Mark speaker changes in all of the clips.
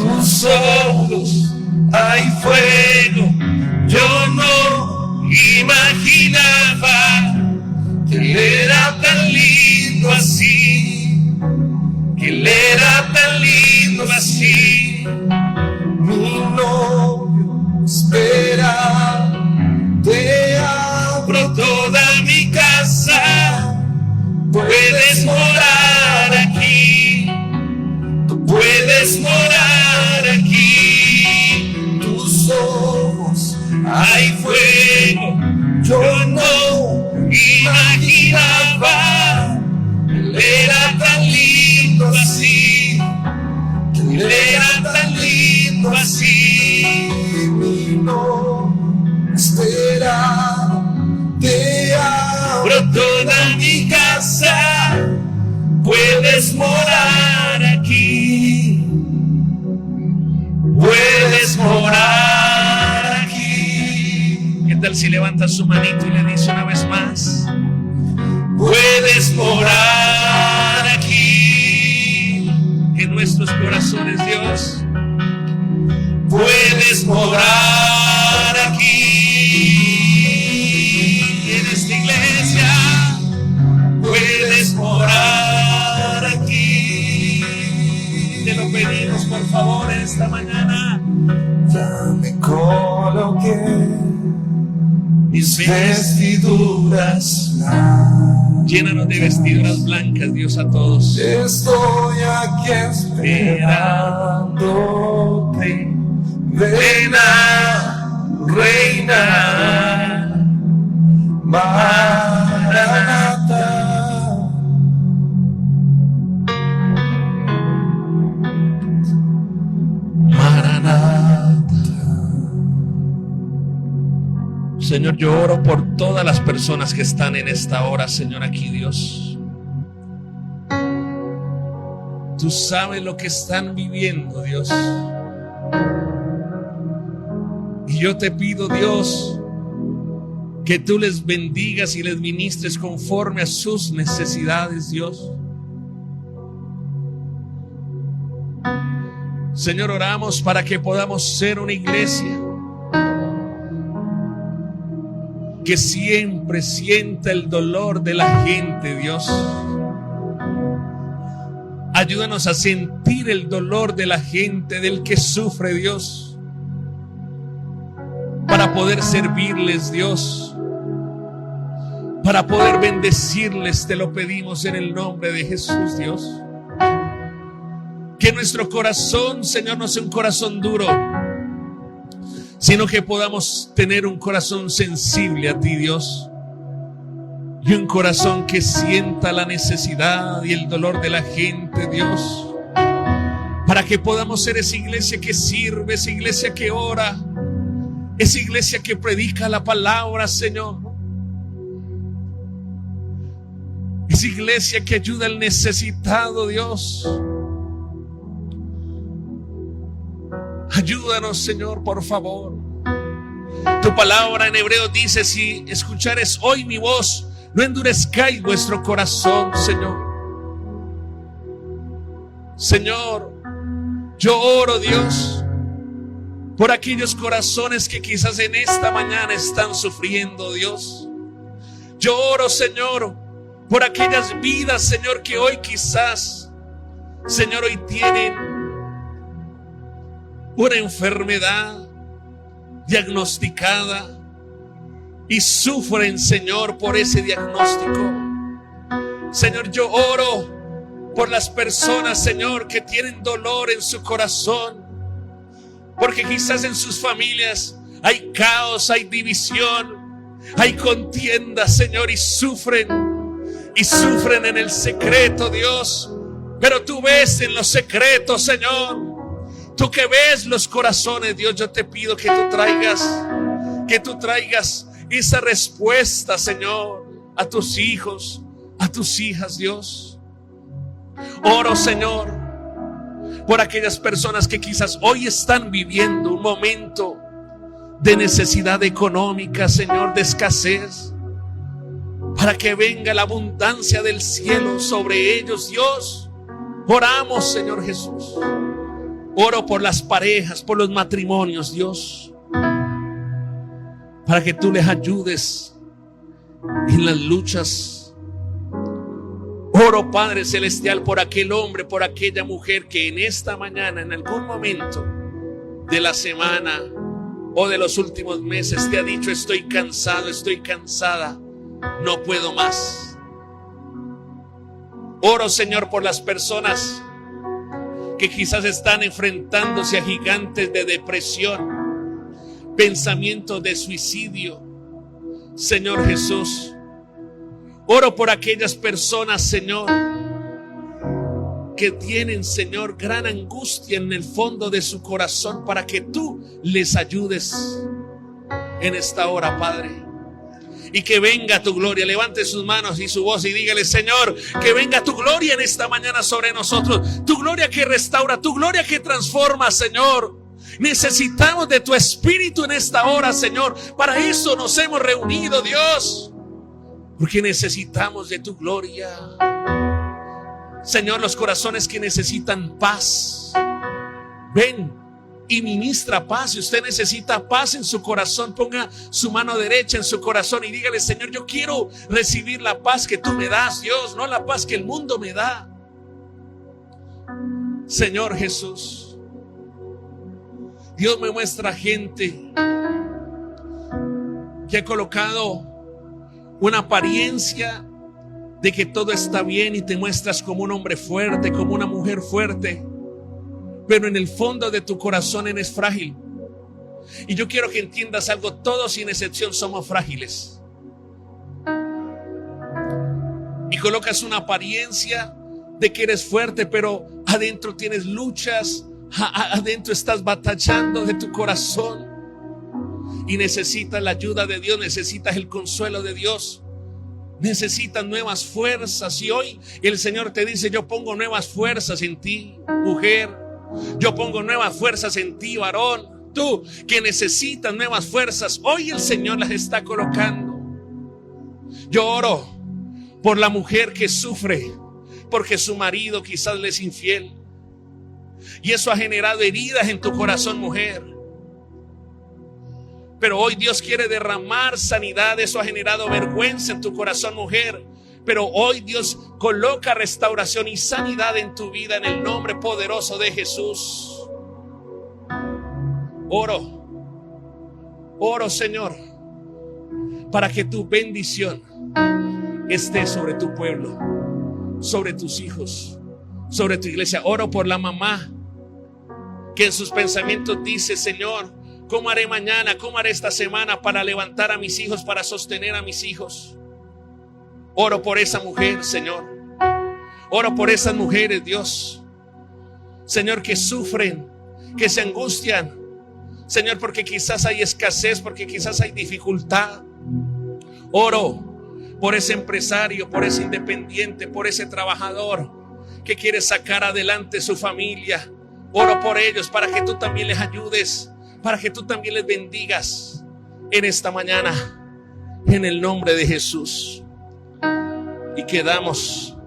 Speaker 1: tus ojos hay fuego. Yo no imaginaba que Él era tan lindo así, que Él era tan lindo así. Mi novio espera, te abro toda mi casa, puedes morar aquí, tú puedes morar aquí. Tus ojos hay fuego, yo no imaginaba Él era tan lindo así, que Él era tan lindo así. Mi novio espera, te abro toda mi casa, puedes morar aquí, puedes morar aquí. ¿Qué tal si levanta su manito y le dice una vez más? Puedes morar aquí en nuestros corazones, Dios. Puedes morar aquí en esta iglesia. Puedes morar aquí. Te lo pedimos, por favor, esta mañana. Ya me coloqué mis vestiduras. Llénanos de vestiduras blancas, Dios, a todos. Estoy aquí esperándote. Ven a reinar, Maranatha. Maranatha. Señor, yo oro por todas las personas que están en esta hora, Señor, aquí, Dios. Tú sabes lo que están viviendo, Dios. Y yo te pido, Dios, que tú les bendigas y les ministres conforme a sus necesidades, Dios. Señor, oramos para que podamos ser una iglesia que siempre sienta el dolor de la gente, Dios. Ayúdanos a sentir el dolor de la gente, del que sufre, Dios, para poder servirles, Dios, para poder bendecirles. Te lo pedimos en el nombre de Jesús, Dios. Que nuestro corazón, Señor, no sea un corazón duro, sino que podamos tener un corazón sensible a ti, Dios, y un corazón que sienta la necesidad y el dolor de la gente, Dios, para que podamos ser esa iglesia que sirve, esa iglesia que ora, esa iglesia que predica la palabra, Señor, esa iglesia que ayuda al necesitado, Dios. Ayúdanos, Señor, por favor. Tu palabra en hebreo dice: si escuchares hoy mi voz, no endurezcáis vuestro corazón, Señor. Señor, yo oro, Dios, por aquellos corazones que quizás en esta mañana están sufriendo, Dios. Yo oro, Señor, por aquellas vidas, Señor, que hoy quizás, Señor, hoy tienen una enfermedad diagnosticada y sufren, Señor, por ese diagnóstico. Señor, yo oro por las personas, Señor, que tienen dolor en su corazón, porque quizás en sus familias hay caos, hay división, hay contienda, Señor, y sufren en el secreto, Dios. Pero tú ves en los secretos, Señor. Tú que ves los corazones, Dios, yo te pido que tú traigas esa respuesta, Señor, a tus hijos, a tus hijas, Dios. Oro, Señor, por aquellas personas que quizás hoy están viviendo un momento de necesidad económica, Señor, de escasez, para que venga la abundancia del cielo sobre ellos, Dios. Oramos, Señor Jesús. Oro por las parejas, por los matrimonios, Dios, para que tú les ayudes en las luchas. Oro, Padre Celestial, por aquel hombre, por aquella mujer que en esta mañana, en algún momento de la semana o de los últimos meses te ha dicho: estoy cansado, estoy cansada, no puedo más. Oro, Señor, por las personas que quizás están enfrentándose a gigantes de depresión, pensamientos de suicidio. Señor Jesús, oro por aquellas personas, Señor, que tienen, Señor, gran angustia en el fondo de su corazón, para que tú les ayudes en esta hora, Padre. Y que venga tu gloria. Levante sus manos y su voz y dígale: Señor, que venga tu gloria en esta mañana sobre nosotros. Tu gloria que restaura, tu gloria que transforma, Señor. Necesitamos de tu espíritu en esta hora, Señor. Para eso nos hemos reunido, Dios, porque necesitamos de tu gloria. Señor, los corazones que necesitan paz, ven y ministra paz. Si usted necesita paz en su corazón, ponga su mano derecha en su corazón y dígale: Señor, yo quiero recibir la paz que tú me das, Dios, no la paz que el mundo me da. Señor Jesús, Dios me muestra gente que ha colocado una apariencia de que todo está bien y te muestras como un hombre fuerte, como una mujer fuerte, pero en el fondo de tu corazón eres frágil. Y yo quiero que entiendas algo: todos sin excepción somos frágiles. Y colocas una apariencia de que eres fuerte, pero adentro tienes luchas, adentro estás batallando de tu corazón y necesitas la ayuda de Dios, necesitas el consuelo de Dios. Necesitas nuevas fuerzas, y hoy el Señor te dice: yo pongo nuevas fuerzas en ti, mujer. Yo pongo nuevas fuerzas en ti, varón. Tú que necesitas nuevas fuerzas, hoy el Señor las está colocando. Yo oro por la mujer que sufre porque su marido quizás le es infiel, y eso ha generado heridas en tu corazón, mujer. Pero hoy Dios quiere derramar sanidad. Eso ha generado vergüenza en tu corazón, mujer. Pero hoy Dios coloca restauración y sanidad en tu vida, en el nombre poderoso de Jesús. Oro, Señor, para que tu bendición esté sobre tu pueblo, sobre tus hijos, sobre tu iglesia. Oro por la mamá que en sus pensamientos dice: Señor, ¿cómo haré mañana? ¿Cómo haré esta semana para levantar a mis hijos, para sostener a mis hijos? Oro por esa mujer, Señor. Oro por esas mujeres, Dios, Señor, que sufren, que se angustian, Señor, porque quizás hay escasez, porque quizás hay dificultad. Oro por ese empresario, por ese independiente, por ese trabajador que quiere sacar adelante su familia. Oro por ellos para que tú también les ayudes, para que tú también les bendigas en esta mañana, en el nombre de Jesús. Y quedamos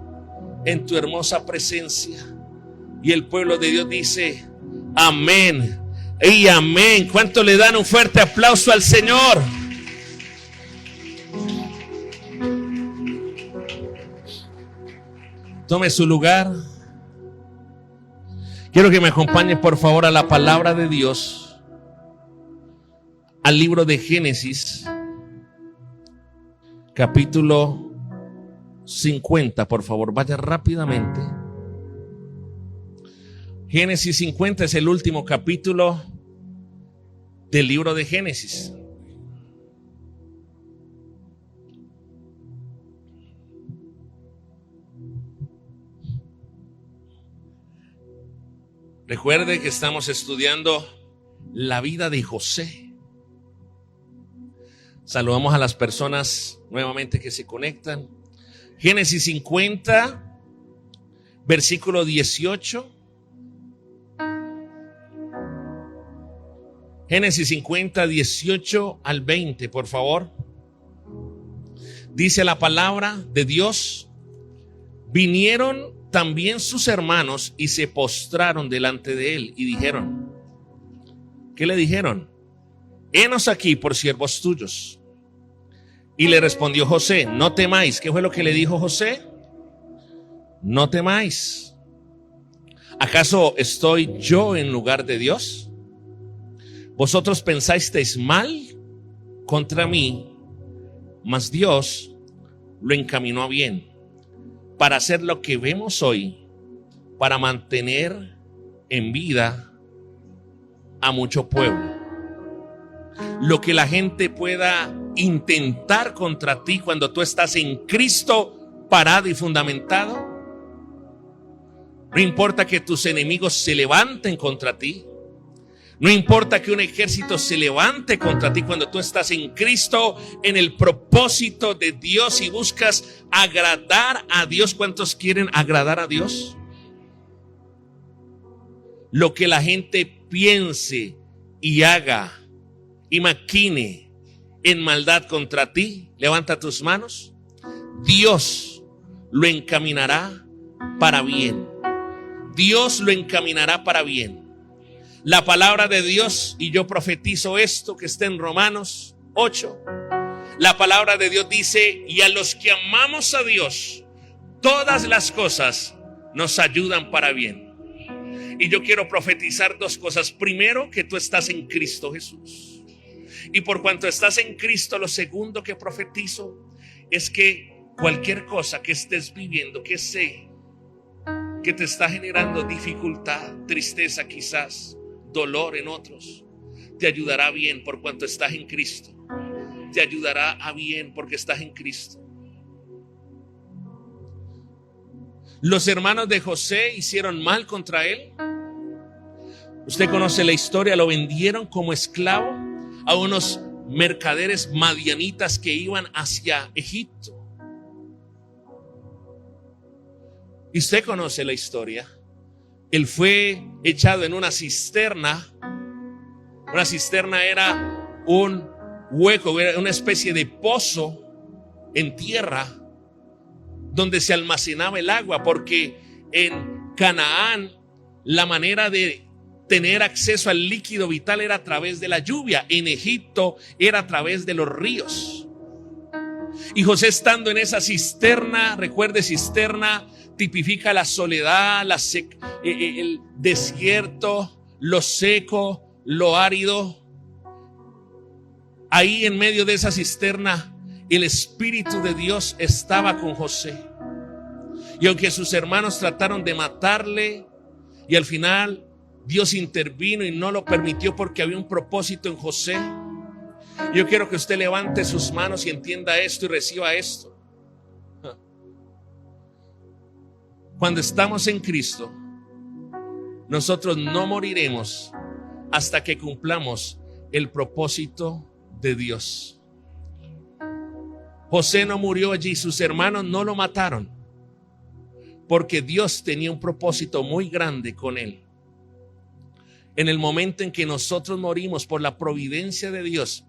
Speaker 1: en tu hermosa presencia. Y el pueblo de Dios dice: amén y amén. ¿Cuánto le dan un fuerte aplauso al Señor? Tome su lugar. Quiero que me acompañe, por favor, a la palabra de Dios, al libro de Génesis, capítulo 50, por favor, vaya rápidamente. Génesis 50 es el último capítulo del libro de Génesis. Recuerde que estamos estudiando la vida de José. Saludamos a las personas nuevamente que se conectan. Génesis 50, versículo 18. Génesis 50, 18 al 20, por favor. Dice la palabra de Dios: vinieron también sus hermanos y se postraron delante de él y dijeron, ¿qué le dijeron? Henos aquí por siervos tuyos. Y le respondió José, no temáis. ¿Qué fue lo que le dijo José? No temáis. ¿Acaso estoy yo en lugar de Dios? Vosotros pensasteis mal contra mí, mas Dios lo encaminó a bien, para hacer lo que vemos hoy, para mantener en vida a mucho pueblo. Lo que la gente pueda intentar contra ti cuando tú estás en Cristo parado y fundamentado, no importa que tus enemigos se levanten contra ti, no importa que un ejército se levante contra ti, cuando tú estás en Cristo, en el propósito de Dios y buscas agradar a Dios. ¿Cuántos quieren agradar a Dios? Lo que la gente piense y haga y maquine en maldad contra ti, levanta tus manos, Dios lo encaminará para bien. Dios lo encaminará para bien. La palabra de Dios, y yo profetizo esto que está en Romanos 8. La palabra de Dios dice, y a los que amamos a Dios, todas las cosas nos ayudan para bien. Y yo quiero profetizar dos cosas. Primero, que tú estás en Cristo Jesús. Y por cuanto estás en Cristo, lo segundo que profetizo es que cualquier cosa que estés viviendo, que sé que te está generando dificultad, tristeza quizás, dolor en otros, te ayudará bien por cuanto estás en Cristo. Te ayudará a bien porque estás en Cristo. Los hermanos de José hicieron mal contra él. Usted conoce la historia, lo vendieron como esclavo a unos mercaderes madianitas que iban hacia Egipto. Y usted conoce la historia. Él fue echado en una cisterna. Una cisterna era un hueco, era una especie de pozo en tierra donde se almacenaba el agua, porque en Canaán la manera de tener acceso al líquido vital era a través de la lluvia. En Egipto era a través de los ríos. Y José, estando en esa cisterna, recuerde, cisterna tipifica la soledad, el desierto, lo seco, lo árido. Ahí en medio de esa cisterna, el Espíritu de Dios estaba con José. Y aunque sus hermanos trataron de matarle, y al final Dios intervino y no lo permitió porque había un propósito en José. Yo quiero que usted levante sus manos y entienda esto y reciba esto. Cuando estamos en Cristo, nosotros no moriremos hasta que cumplamos el propósito de Dios. José no murió allí, sus hermanos no lo mataron, porque Dios tenía un propósito muy grande con él. En el momento en que nosotros morimos por la providencia de Dios,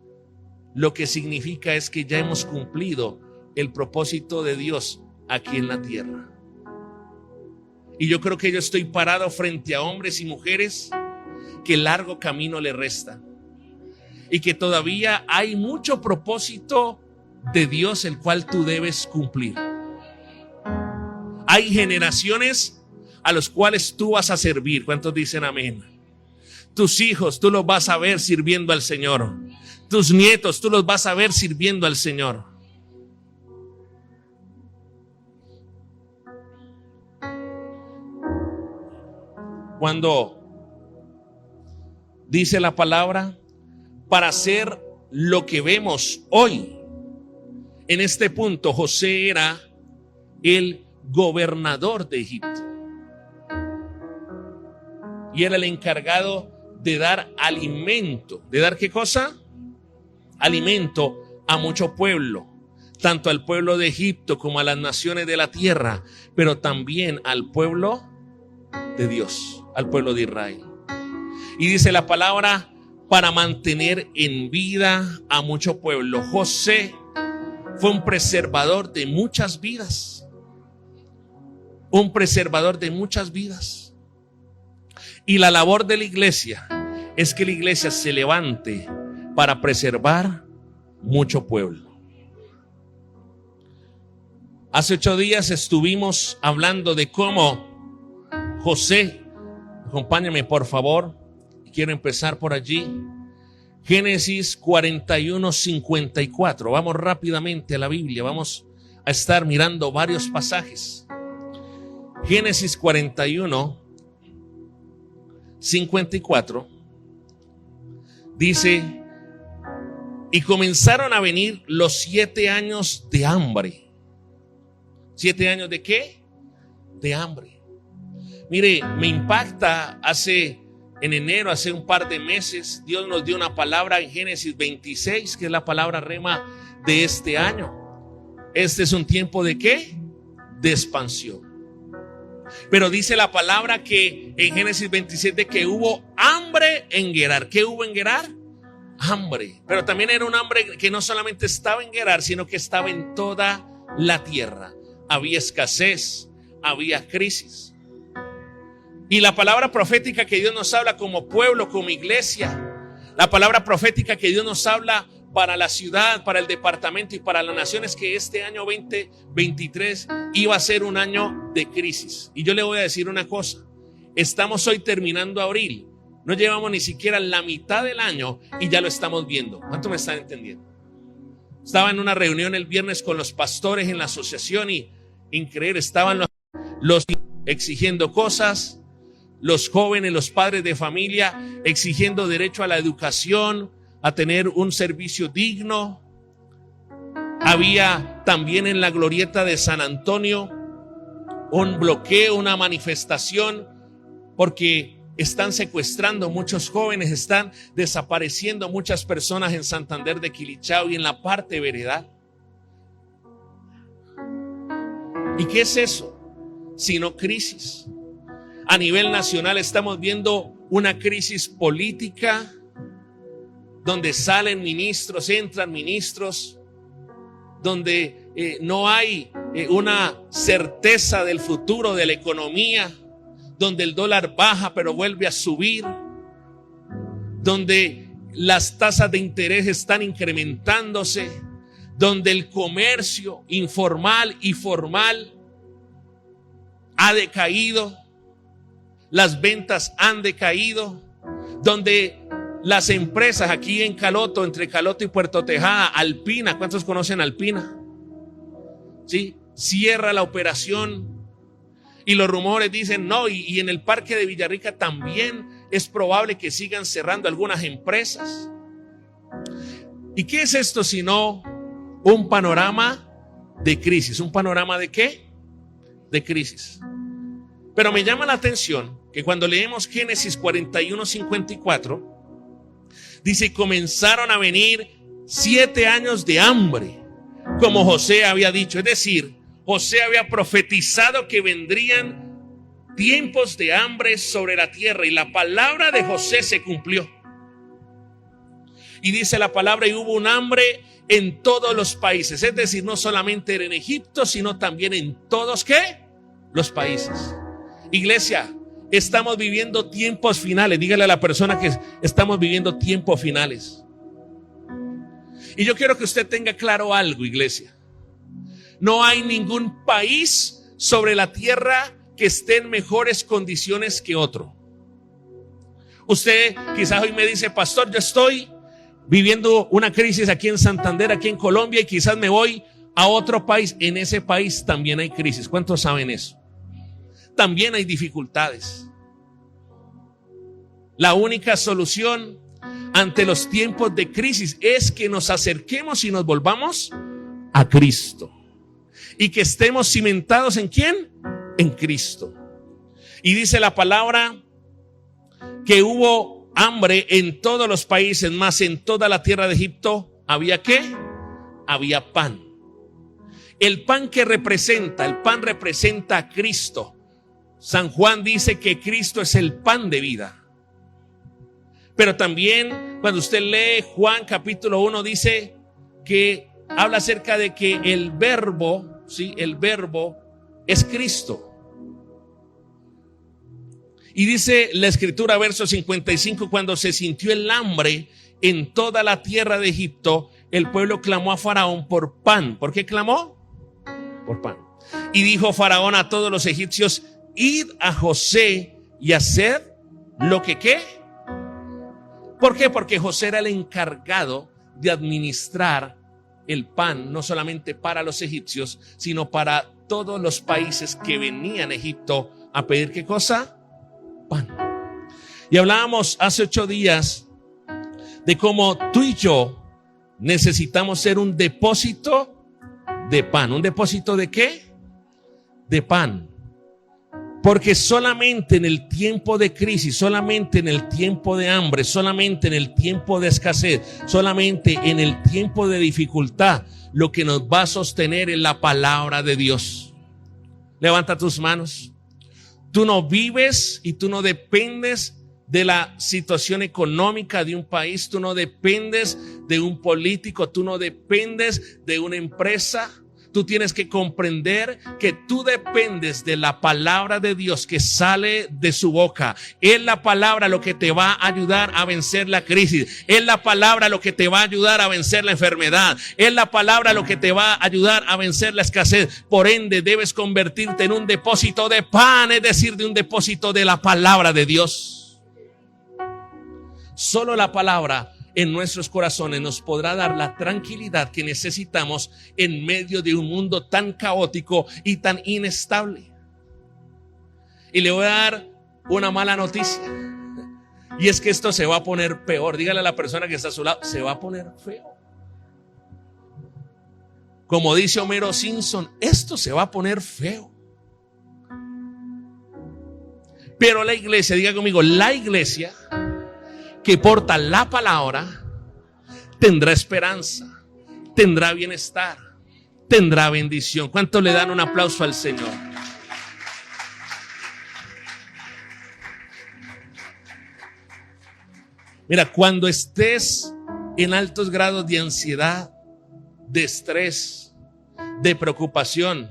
Speaker 1: lo que significa es que ya hemos cumplido el propósito de Dios aquí en la tierra. Y yo creo que yo estoy parado frente a hombres y mujeres que largo camino le resta, y que todavía hay mucho propósito de Dios el cual tú debes cumplir. Hay generaciones a los cuales tú vas a servir. ¿Cuántos dicen amén? Tus hijos tú los vas a ver sirviendo al Señor. Tus nietos tú los vas a ver sirviendo al Señor. Cuando dice la palabra, para hacer lo que vemos hoy, en este punto José era el gobernador de Egipto y era el encargado de dar alimento. ¿De dar qué cosa? Alimento a mucho pueblo, tanto al pueblo de Egipto como a las naciones de la tierra, pero también al pueblo de Dios, al pueblo de Israel. Y dice la palabra, para mantener en vida a mucho pueblo. José fue un preservador de muchas vidas. un preservador de muchas vidas. Y la labor de la iglesia es que la iglesia se levante para preservar mucho pueblo. Hace 8 días estuvimos hablando de cómo José, acompáñame por favor, quiero empezar por allí. Génesis 41:54. Vamos rápidamente a la Biblia, vamos a estar mirando varios pasajes. Génesis 41:54 dice: y comenzaron a venir los 7 años de hambre. ¿7 años de qué? De hambre. Mire, me impacta, en enero, hace un par de meses, Dios nos dio una palabra en Génesis 26, que es la palabra rema de este año. Este es un tiempo ¿de qué? De expansión. Pero dice la palabra que en Génesis 27 que hubo hambre en Gerar. ¿Qué hubo en Gerar? Hambre. Pero también era un hambre que no solamente estaba en Gerar, sino que estaba en toda la tierra. Había escasez, había crisis. Y la palabra profética que Dios nos habla como pueblo, como iglesia, la palabra profética que Dios nos habla para la ciudad, para el departamento y para la nación es que este año 2023 iba a ser un año de crisis. Y yo le voy a decir una cosa: estamos hoy terminando abril, no llevamos ni siquiera la mitad del año y ya lo estamos viendo. ¿Cuánto me están entendiendo? Estaba en una reunión el viernes con los pastores en la asociación y increíble, estaban los exigiendo cosas, los jóvenes, los padres de familia exigiendo derecho a la educación, a tener un servicio digno. Había también en la glorieta de San Antonio un bloqueo, una manifestación, porque están secuestrando muchos jóvenes, están desapareciendo muchas personas en Santander de Quilichao y en la parte veredal. ¿Y qué es eso? Sino crisis. A nivel nacional estamos viendo una crisis política donde salen ministros, entran ministros, donde no hay una certeza del futuro de la economía, donde el dólar baja pero vuelve a subir, donde las tasas de interés están incrementándose, donde el comercio informal y formal ha decaído, las ventas han decaído, donde las empresas aquí en Caloto, entre Caloto y Puerto Tejada, Alpina, ¿cuántos conocen Alpina? ¿Sí? Cierra la operación y los rumores dicen no, y en el parque de Villarrica también es probable que sigan cerrando algunas empresas. ¿Y qué es esto sino un panorama de crisis? ¿Un panorama de qué? De crisis. Pero me llama la atención que cuando leemos Génesis 41:54, dice: comenzaron a venir 7 años de hambre, como José había dicho. Es decir, José había profetizado que vendrían tiempos de hambre sobre la tierra, y la palabra de José se cumplió. Y dice la palabra: y hubo un hambre en todos los países. Es decir, no solamente en Egipto, sino también en todos, ¿qué? Los países. Iglesia, estamos viviendo tiempos finales. Dígale a la persona que estamos viviendo tiempos finales. Y yo quiero que usted tenga claro algo, iglesia. No hay ningún país sobre la tierra que esté en mejores condiciones que otro. Usted quizás hoy me dice: pastor, yo estoy viviendo una crisis aquí en Santander, aquí en Colombia, y quizás me voy a otro país. En ese país también hay crisis. ¿Cuántos saben eso? También hay dificultades. La única solución ante los tiempos de crisis es que nos acerquemos y nos volvamos a Cristo, y que estemos cimentados ¿en quién? En Cristo. Y dice la palabra que hubo hambre en todos los países, mas en toda la tierra de Egipto había ¿qué? Había pan. El pan representa a Cristo. San Juan dice que Cristo es el pan de vida. Pero también cuando usted lee Juan capítulo 1, dice que habla acerca de que el verbo, ¿sí? El verbo es Cristo. Y dice la escritura, verso 55, cuando se sintió el hambre en toda la tierra de Egipto, el pueblo clamó a Faraón por pan. ¿Por qué clamó? Por pan. Y dijo Faraón a todos los egipcios, id a José y haced lo que ¿qué? ¿Por qué? Porque José era el encargado de administrar el pan, no solamente para los egipcios, sino para todos los países que venían a Egipto a pedir ¿qué cosa? Pan. Y hablábamos hace 8 días de cómo tú y yo necesitamos ser un depósito de pan. ¿Un depósito de qué? De pan. Porque solamente en el tiempo de crisis, solamente en el tiempo de hambre, solamente en el tiempo de escasez, solamente en el tiempo de dificultad, lo que nos va a sostener es la palabra de Dios. Levanta tus manos. Tú no vives y tú no dependes de la situación económica de un país, tú no dependes de un político, tú no dependes de una empresa. Tú tienes que comprender que tú dependes de la palabra de Dios que sale de su boca. Es la palabra lo que te va a ayudar a vencer la crisis. Es la palabra lo que te va a ayudar a vencer la enfermedad. Es la palabra lo que te va a ayudar a vencer la escasez. Por ende, debes convertirte en un depósito de pan, es decir, de un depósito de la palabra de Dios. Solo la palabra en nuestros corazones nos podrá dar la tranquilidad que necesitamos en medio de un mundo tan caótico y tan inestable. Y le voy a dar una mala noticia, y es que esto se va a poner peor. Dígale a la persona que está a su lado, se va a poner feo. Como dice Homero Simpson, esto se va a poner feo. Pero la iglesia, diga conmigo, la iglesia que porta la palabra tendrá esperanza, tendrá bienestar, tendrá bendición. ¿Cuántos le dan un aplauso al Señor? Mira, cuando estés en altos grados de ansiedad, de estrés, de preocupación,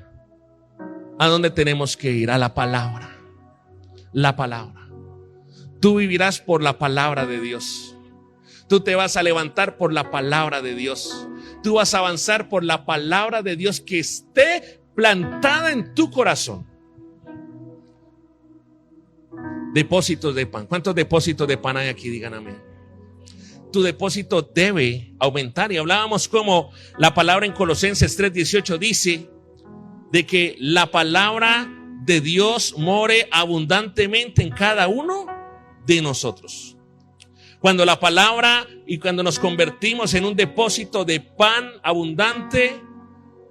Speaker 1: ¿a dónde tenemos que ir? A la palabra. La palabra. Tú vivirás por la palabra de Dios. Tú te vas a levantar por la palabra de Dios. Tú vas a avanzar por la palabra de Dios que esté plantada en tu corazón. Depósitos de pan. ¿Cuántos depósitos de pan hay aquí? Digan amén. Tu depósito debe aumentar. Y hablábamos como la palabra en Colosenses 3:18 dice de que la palabra de Dios more abundantemente en cada uno de nosotros. Cuando la palabra y cuando nos convertimos en un depósito de pan abundante,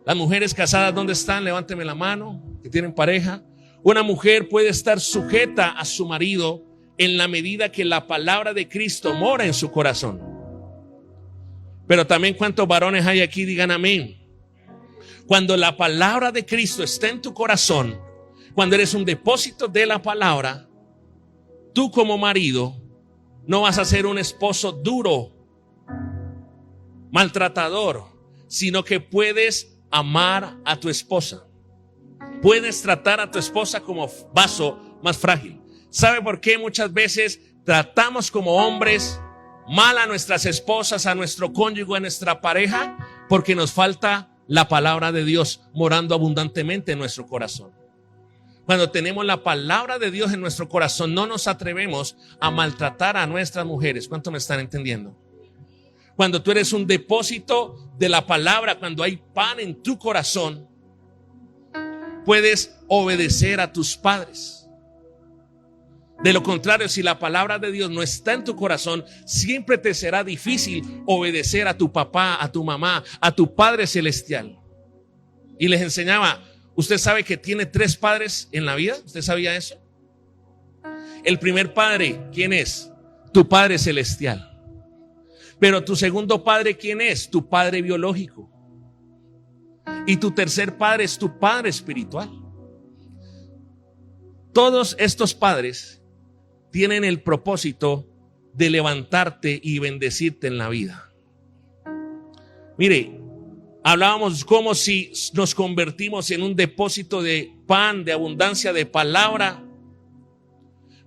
Speaker 1: las mujeres casadas, ¿dónde están? Levánteme la mano, que tienen pareja. Una mujer puede estar sujeta a su marido en la medida que la palabra de Cristo mora en su corazón. Pero también, ¿cuántos varones hay aquí? Digan amén. Cuando la palabra de Cristo está en tu corazón, cuando eres un depósito de la palabra, tú como marido no vas a ser un esposo duro, maltratador, sino que puedes amar a tu esposa. Puedes tratar a tu esposa como vaso más frágil. ¿Sabe por qué muchas veces tratamos como hombres mal a nuestras esposas, a nuestro cónyuge, a nuestra pareja? Porque nos falta la palabra de Dios morando abundantemente en nuestro corazón. Cuando tenemos la palabra de Dios en nuestro corazón, no nos atrevemos a maltratar a nuestras mujeres. ¿Cuánto me están entendiendo? Cuando tú eres un depósito de la palabra, cuando hay pan en tu corazón, puedes obedecer a tus padres. De lo contrario, si la palabra de Dios no está en tu corazón, siempre te será difícil obedecer a tu papá, a tu mamá, a tu Padre Celestial. Y les enseñaba, ¿usted sabe que tiene 3 padres en la vida? ¿Usted sabía eso? El primer padre, ¿quién es? Tu Padre Celestial. Pero tu segundo padre, ¿quién es? Tu padre biológico. Y tu tercer padre es tu padre espiritual. Todos estos padres tienen el propósito de levantarte y bendecirte en la vida. Mire, hablábamos como si nos convertimos en un depósito de pan, de abundancia, de palabra,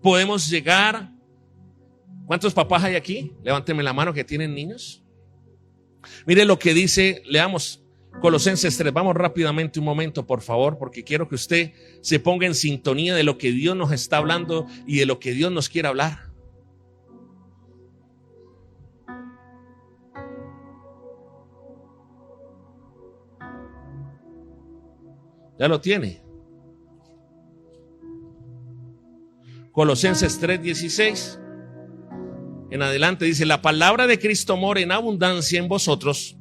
Speaker 1: podemos llegar. ¿Cuántos papás hay aquí? Levánteme la mano que tienen niños. Mire lo que dice, leamos Colosenses 3. Vamos rápidamente un momento, por favor, porque quiero que usted se ponga en sintonía de lo que Dios nos está hablando y de lo que Dios nos quiere hablar. ¿Ya lo tiene? Colosenses 3:16 en adelante dice: la palabra de Cristo mora en abundancia en vosotros,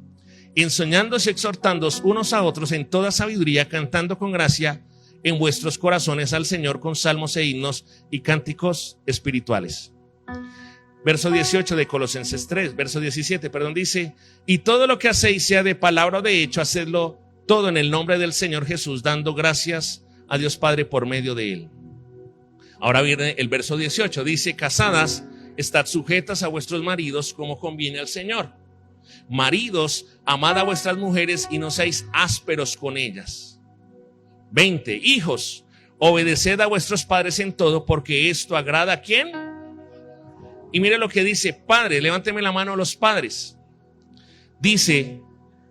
Speaker 1: enseñándoos y exhortándoos unos a otros en toda sabiduría, cantando con gracia en vuestros corazones al Señor con salmos e himnos y cánticos espirituales. Verso 18 de Colosenses 3, verso 17, dice: y todo lo que hacéis, sea de palabra o de hecho, hacedlo todo en el nombre del Señor Jesús, dando gracias a Dios Padre por medio de él. Ahora viene el verso 18, dice: casadas, estad sujetas a vuestros maridos como conviene al Señor. Maridos, amad a vuestras mujeres y no seáis ásperos con ellas. 20, hijos, obedeced a vuestros padres en todo, porque esto agrada ¿a quién? Y mire lo que dice: padre, levánteme la mano los padres. Dice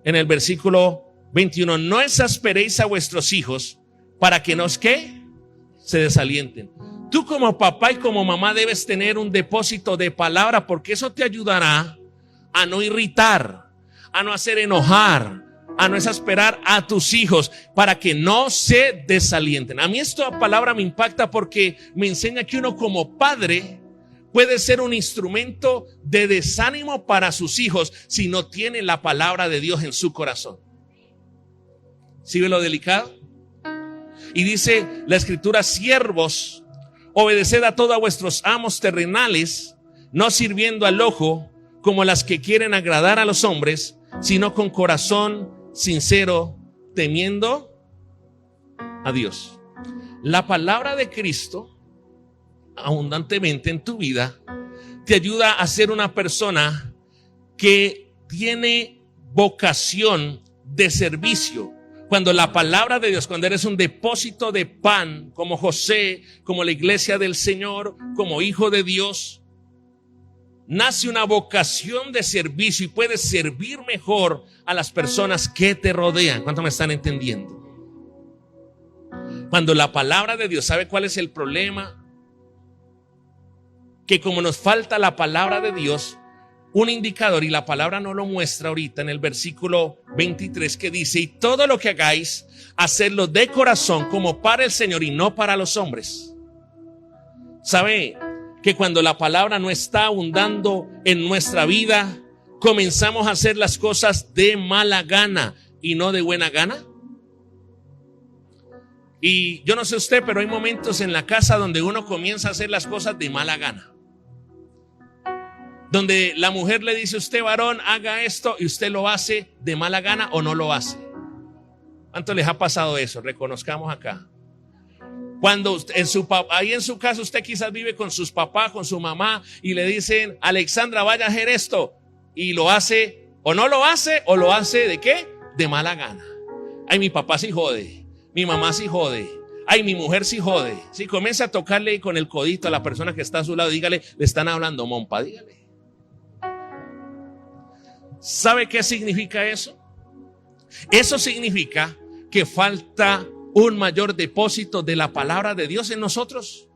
Speaker 1: en el versículo 21, no exasperéis a vuestros hijos para que nos ¿qué? Se desalienten. Tú como papá y como mamá debes tener un depósito de palabra, porque eso te ayudará a no irritar, a no hacer enojar, a no exasperar a tus hijos, para que no se desalienten. A mí esta palabra me impacta porque me enseña que uno como padre puede ser un instrumento de desánimo para sus hijos si no tiene la palabra de Dios en su corazón. ¿Sí ve lo delicado? Y dice la escritura: siervos, obedeced a todos vuestros amos terrenales, no sirviendo al ojo como las que quieren agradar a los hombres, sino con corazón sincero, temiendo a Dios. La palabra de Cristo abundantemente en tu vida te ayuda a ser una persona que tiene vocación de servicio. Cuando la palabra de Dios, cuando eres un depósito de pan, como José, como la iglesia del Señor, como hijo de Dios, nace una vocación de servicio y puedes servir mejor a las personas que te rodean. ¿Cuánto me están entendiendo? Cuando la palabra de Dios, ¿sabe cuál es el problema? Que como nos falta la palabra de Dios, un indicador, y la palabra no lo muestra ahorita en el versículo 23, que dice: y todo lo que hagáis, hacedlo de corazón como para el Señor y no para los hombres. ¿Sabe que cuando la palabra no está abundando en nuestra vida, comenzamos a hacer las cosas de mala gana y no de buena gana? Y yo no sé usted, pero hay momentos en la casa donde uno comienza a hacer las cosas de mala gana, donde la mujer le dice a usted, varón, haga esto, y usted lo hace de mala gana o no lo hace. ¿Cuánto les ha pasado eso? Reconozcamos acá. Cuando ahí en su casa usted quizás vive con sus papás, con su mamá, y le dicen: Alexandra, vaya a hacer esto, y lo hace o no lo hace, o lo hace ¿de qué? De mala gana. Ay, mi papá sí jode, mi mamá sí jode, ay, mi mujer sí jode. Si comienza a tocarle con el codito a la persona que está a su lado, dígale: le están hablando mompa, dígale. ¿Sabe qué significa eso? Eso significa que falta un mayor depósito de la palabra de Dios en nosotros.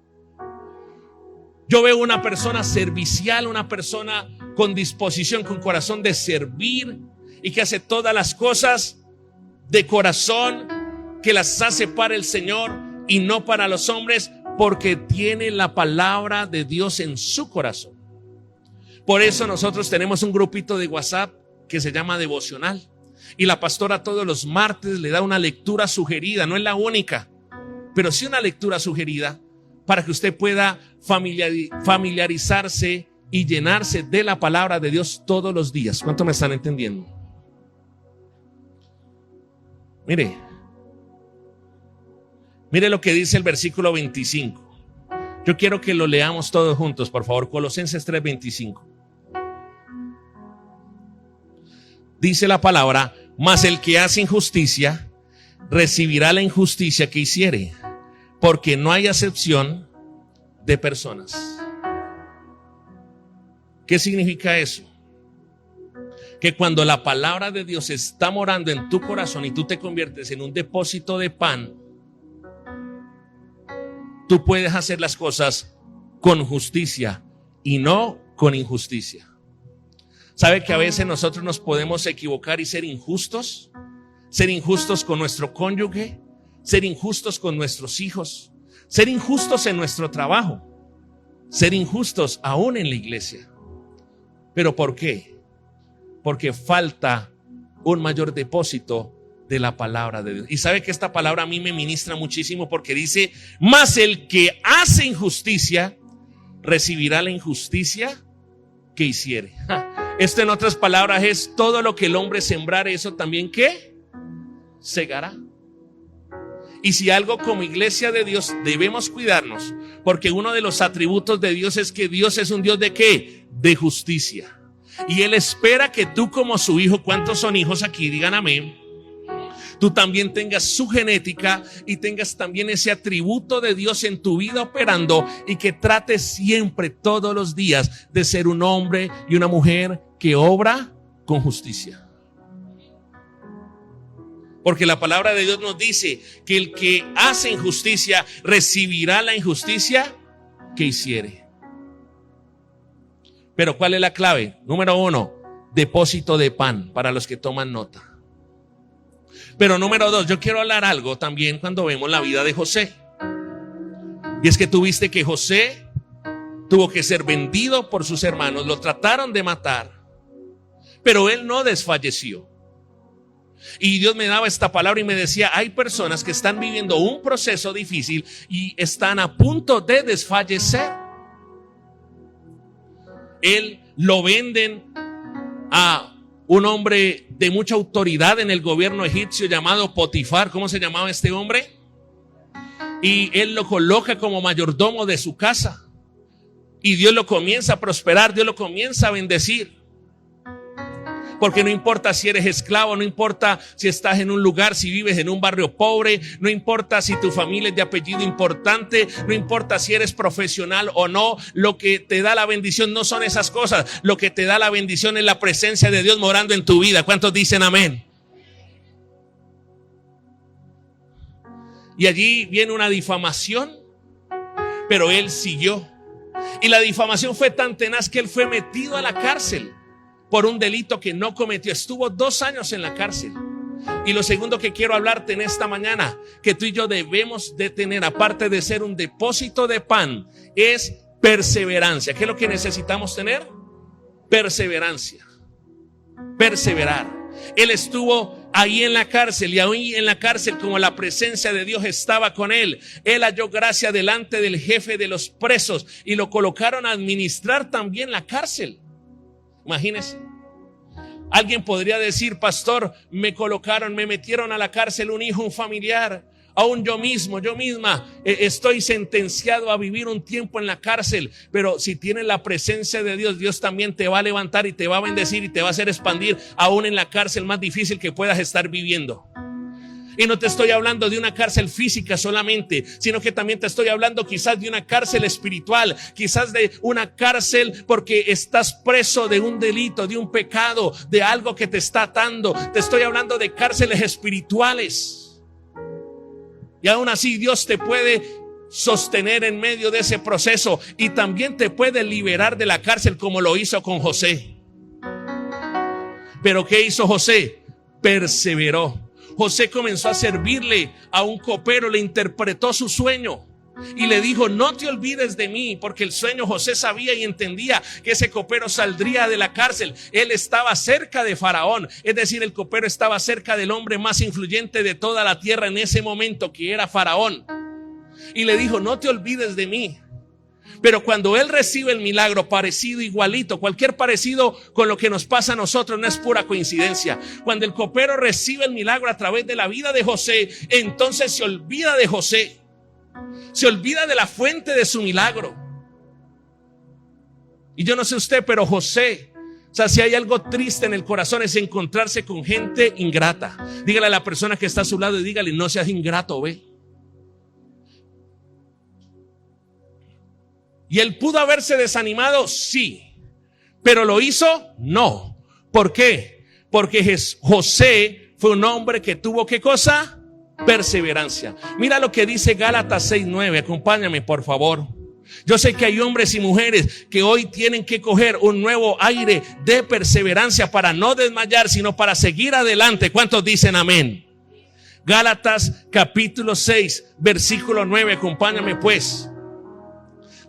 Speaker 1: Yo veo una persona servicial, una persona con disposición, con corazón de servir, y que hace todas las cosas de corazón, que las hace para el Señor y no para los hombres, porque tiene la palabra de Dios en su corazón. Por eso nosotros tenemos un grupito de WhatsApp que se llama Devocional, y la pastora todos los martes le da una lectura sugerida. No es la única, pero sí una lectura sugerida para que usted pueda familiarizarse y llenarse de la palabra de Dios todos los días. ¿Cuánto me están entendiendo? Mire lo que dice el versículo 25. Yo quiero que lo leamos todos juntos, por favor. Colosenses 3:25. Dice la palabra: mas el que hace injusticia recibirá la injusticia que hiciere, porque no hay acepción de personas. ¿Qué significa eso? Que cuando la palabra de Dios está morando en tu corazón y tú te conviertes en un depósito de pan, tú puedes hacer las cosas con justicia y no con injusticia. ¿Sabe que a veces nosotros nos podemos equivocar y ser injustos? Ser injustos con nuestro cónyuge, ser injustos con nuestros hijos, ser injustos en nuestro trabajo, ser injustos aún en la iglesia. ¿Pero por qué? Porque falta un mayor depósito de la palabra de Dios. Y sabe que esta palabra a mí me ministra muchísimo porque dice: mas el que hace injusticia recibirá la injusticia que hiciere. Esto, en otras palabras, es todo lo que el hombre sembrare, eso también ¿qué? Segará. Y si algo como iglesia de Dios debemos cuidarnos, porque uno de los atributos de Dios es que Dios es un Dios ¿de qué? De justicia. Y Él espera que tú, como su hijo, ¿cuántos son hijos aquí? Digan amén. Tú también tengas su genética y tengas también ese atributo de Dios en tu vida operando, y que trates siempre, todos los días, de ser un hombre y una mujer que obra con justicia. Porque la palabra de Dios nos dice que el que hace injusticia recibirá la injusticia que hiciere. Pero ¿cuál es la clave? Número 1, depósito de pan, para los que toman nota. Pero número 2, yo quiero hablar algo también cuando vemos la vida de José. Y es que tú viste que José tuvo que ser vendido por sus hermanos, lo trataron de matar, pero él no desfalleció. Y Dios me daba esta palabra y me decía: hay personas que están viviendo un proceso difícil y están a punto de desfallecer. Él lo venden a un hombre de mucha autoridad en el gobierno egipcio llamado Potifar. ¿Cómo se llamaba este hombre? Y él lo coloca como mayordomo de su casa. Y Dios lo comienza a prosperar, Dios lo comienza a bendecir. Porque no importa si eres esclavo, no importa si estás en un lugar, si vives en un barrio pobre, no importa si tu familia es de apellido importante, no importa si eres profesional o no, lo que te da la bendición no son esas cosas. Lo que te da la bendición es la presencia de Dios morando en tu vida. ¿Cuántos dicen amén? Y allí viene una difamación, pero él siguió. Y la difamación fue tan tenaz que él fue metido a la cárcel por un delito que no cometió. Estuvo 2 años en la cárcel. Y lo segundo que quiero hablarte en esta mañana, que tú y yo debemos de tener, aparte de ser un depósito de pan, es perseverancia. ¿Qué es lo que necesitamos tener? Perseverancia. Perseverar. Él estuvo ahí en la cárcel, y ahí en la cárcel, como la presencia de Dios estaba con él, él halló gracia delante del jefe de los presos y lo colocaron a administrar también la cárcel. Imagínese. Alguien podría decir: pastor, me metieron a la cárcel un hijo, un familiar. Aún yo misma estoy sentenciado a vivir un tiempo en la cárcel. Pero si tienes la presencia de Dios, Dios también te va a levantar y te va a bendecir y te va a hacer expandir aún en la cárcel más difícil que puedas estar viviendo. Y no te estoy hablando de una cárcel física solamente, sino que también te estoy hablando quizás de una cárcel espiritual, quizás de una cárcel porque estás preso de un delito, de un pecado, de algo que te está atando. Te estoy hablando de cárceles espirituales. Y aún así Dios te puede sostener en medio de ese proceso y también te puede liberar de la cárcel, como lo hizo con José. Pero ¿qué hizo José? Perseveró. José comenzó a servirle a un copero, le interpretó su sueño y le dijo: no te olvides de mí, porque el sueño José sabía y entendía que ese copero saldría de la cárcel. Él estaba cerca de Faraón, es decir, el copero estaba cerca del hombre más influyente de toda la tierra en ese momento, que era Faraón. Y le dijo: no te olvides de mí. Pero cuando él recibe el milagro, parecido, igualito, cualquier parecido con lo que nos pasa a nosotros no es pura coincidencia. Cuando el copero recibe el milagro a través de la vida de José, entonces se olvida de José, se olvida de la fuente de su milagro. Y yo no sé usted, pero José, o sea, si hay algo triste en el corazón, es encontrarse con gente ingrata. Dígale a la persona que está a su lado y dígale: no seas ingrato, ve. ¿Y él pudo haberse desanimado? Sí. ¿Pero lo hizo? No. ¿Por qué? Porque José fue un hombre que tuvo, ¿qué cosa? Perseverancia. Mira lo que dice Gálatas 6:9. Acompáñame, por favor. Yo sé que hay hombres y mujeres que hoy tienen que coger un nuevo aire de perseverancia para no desmayar, sino para seguir adelante. ¿Cuántos dicen amén? Gálatas capítulo 6, versículo 9. Acompáñame pues.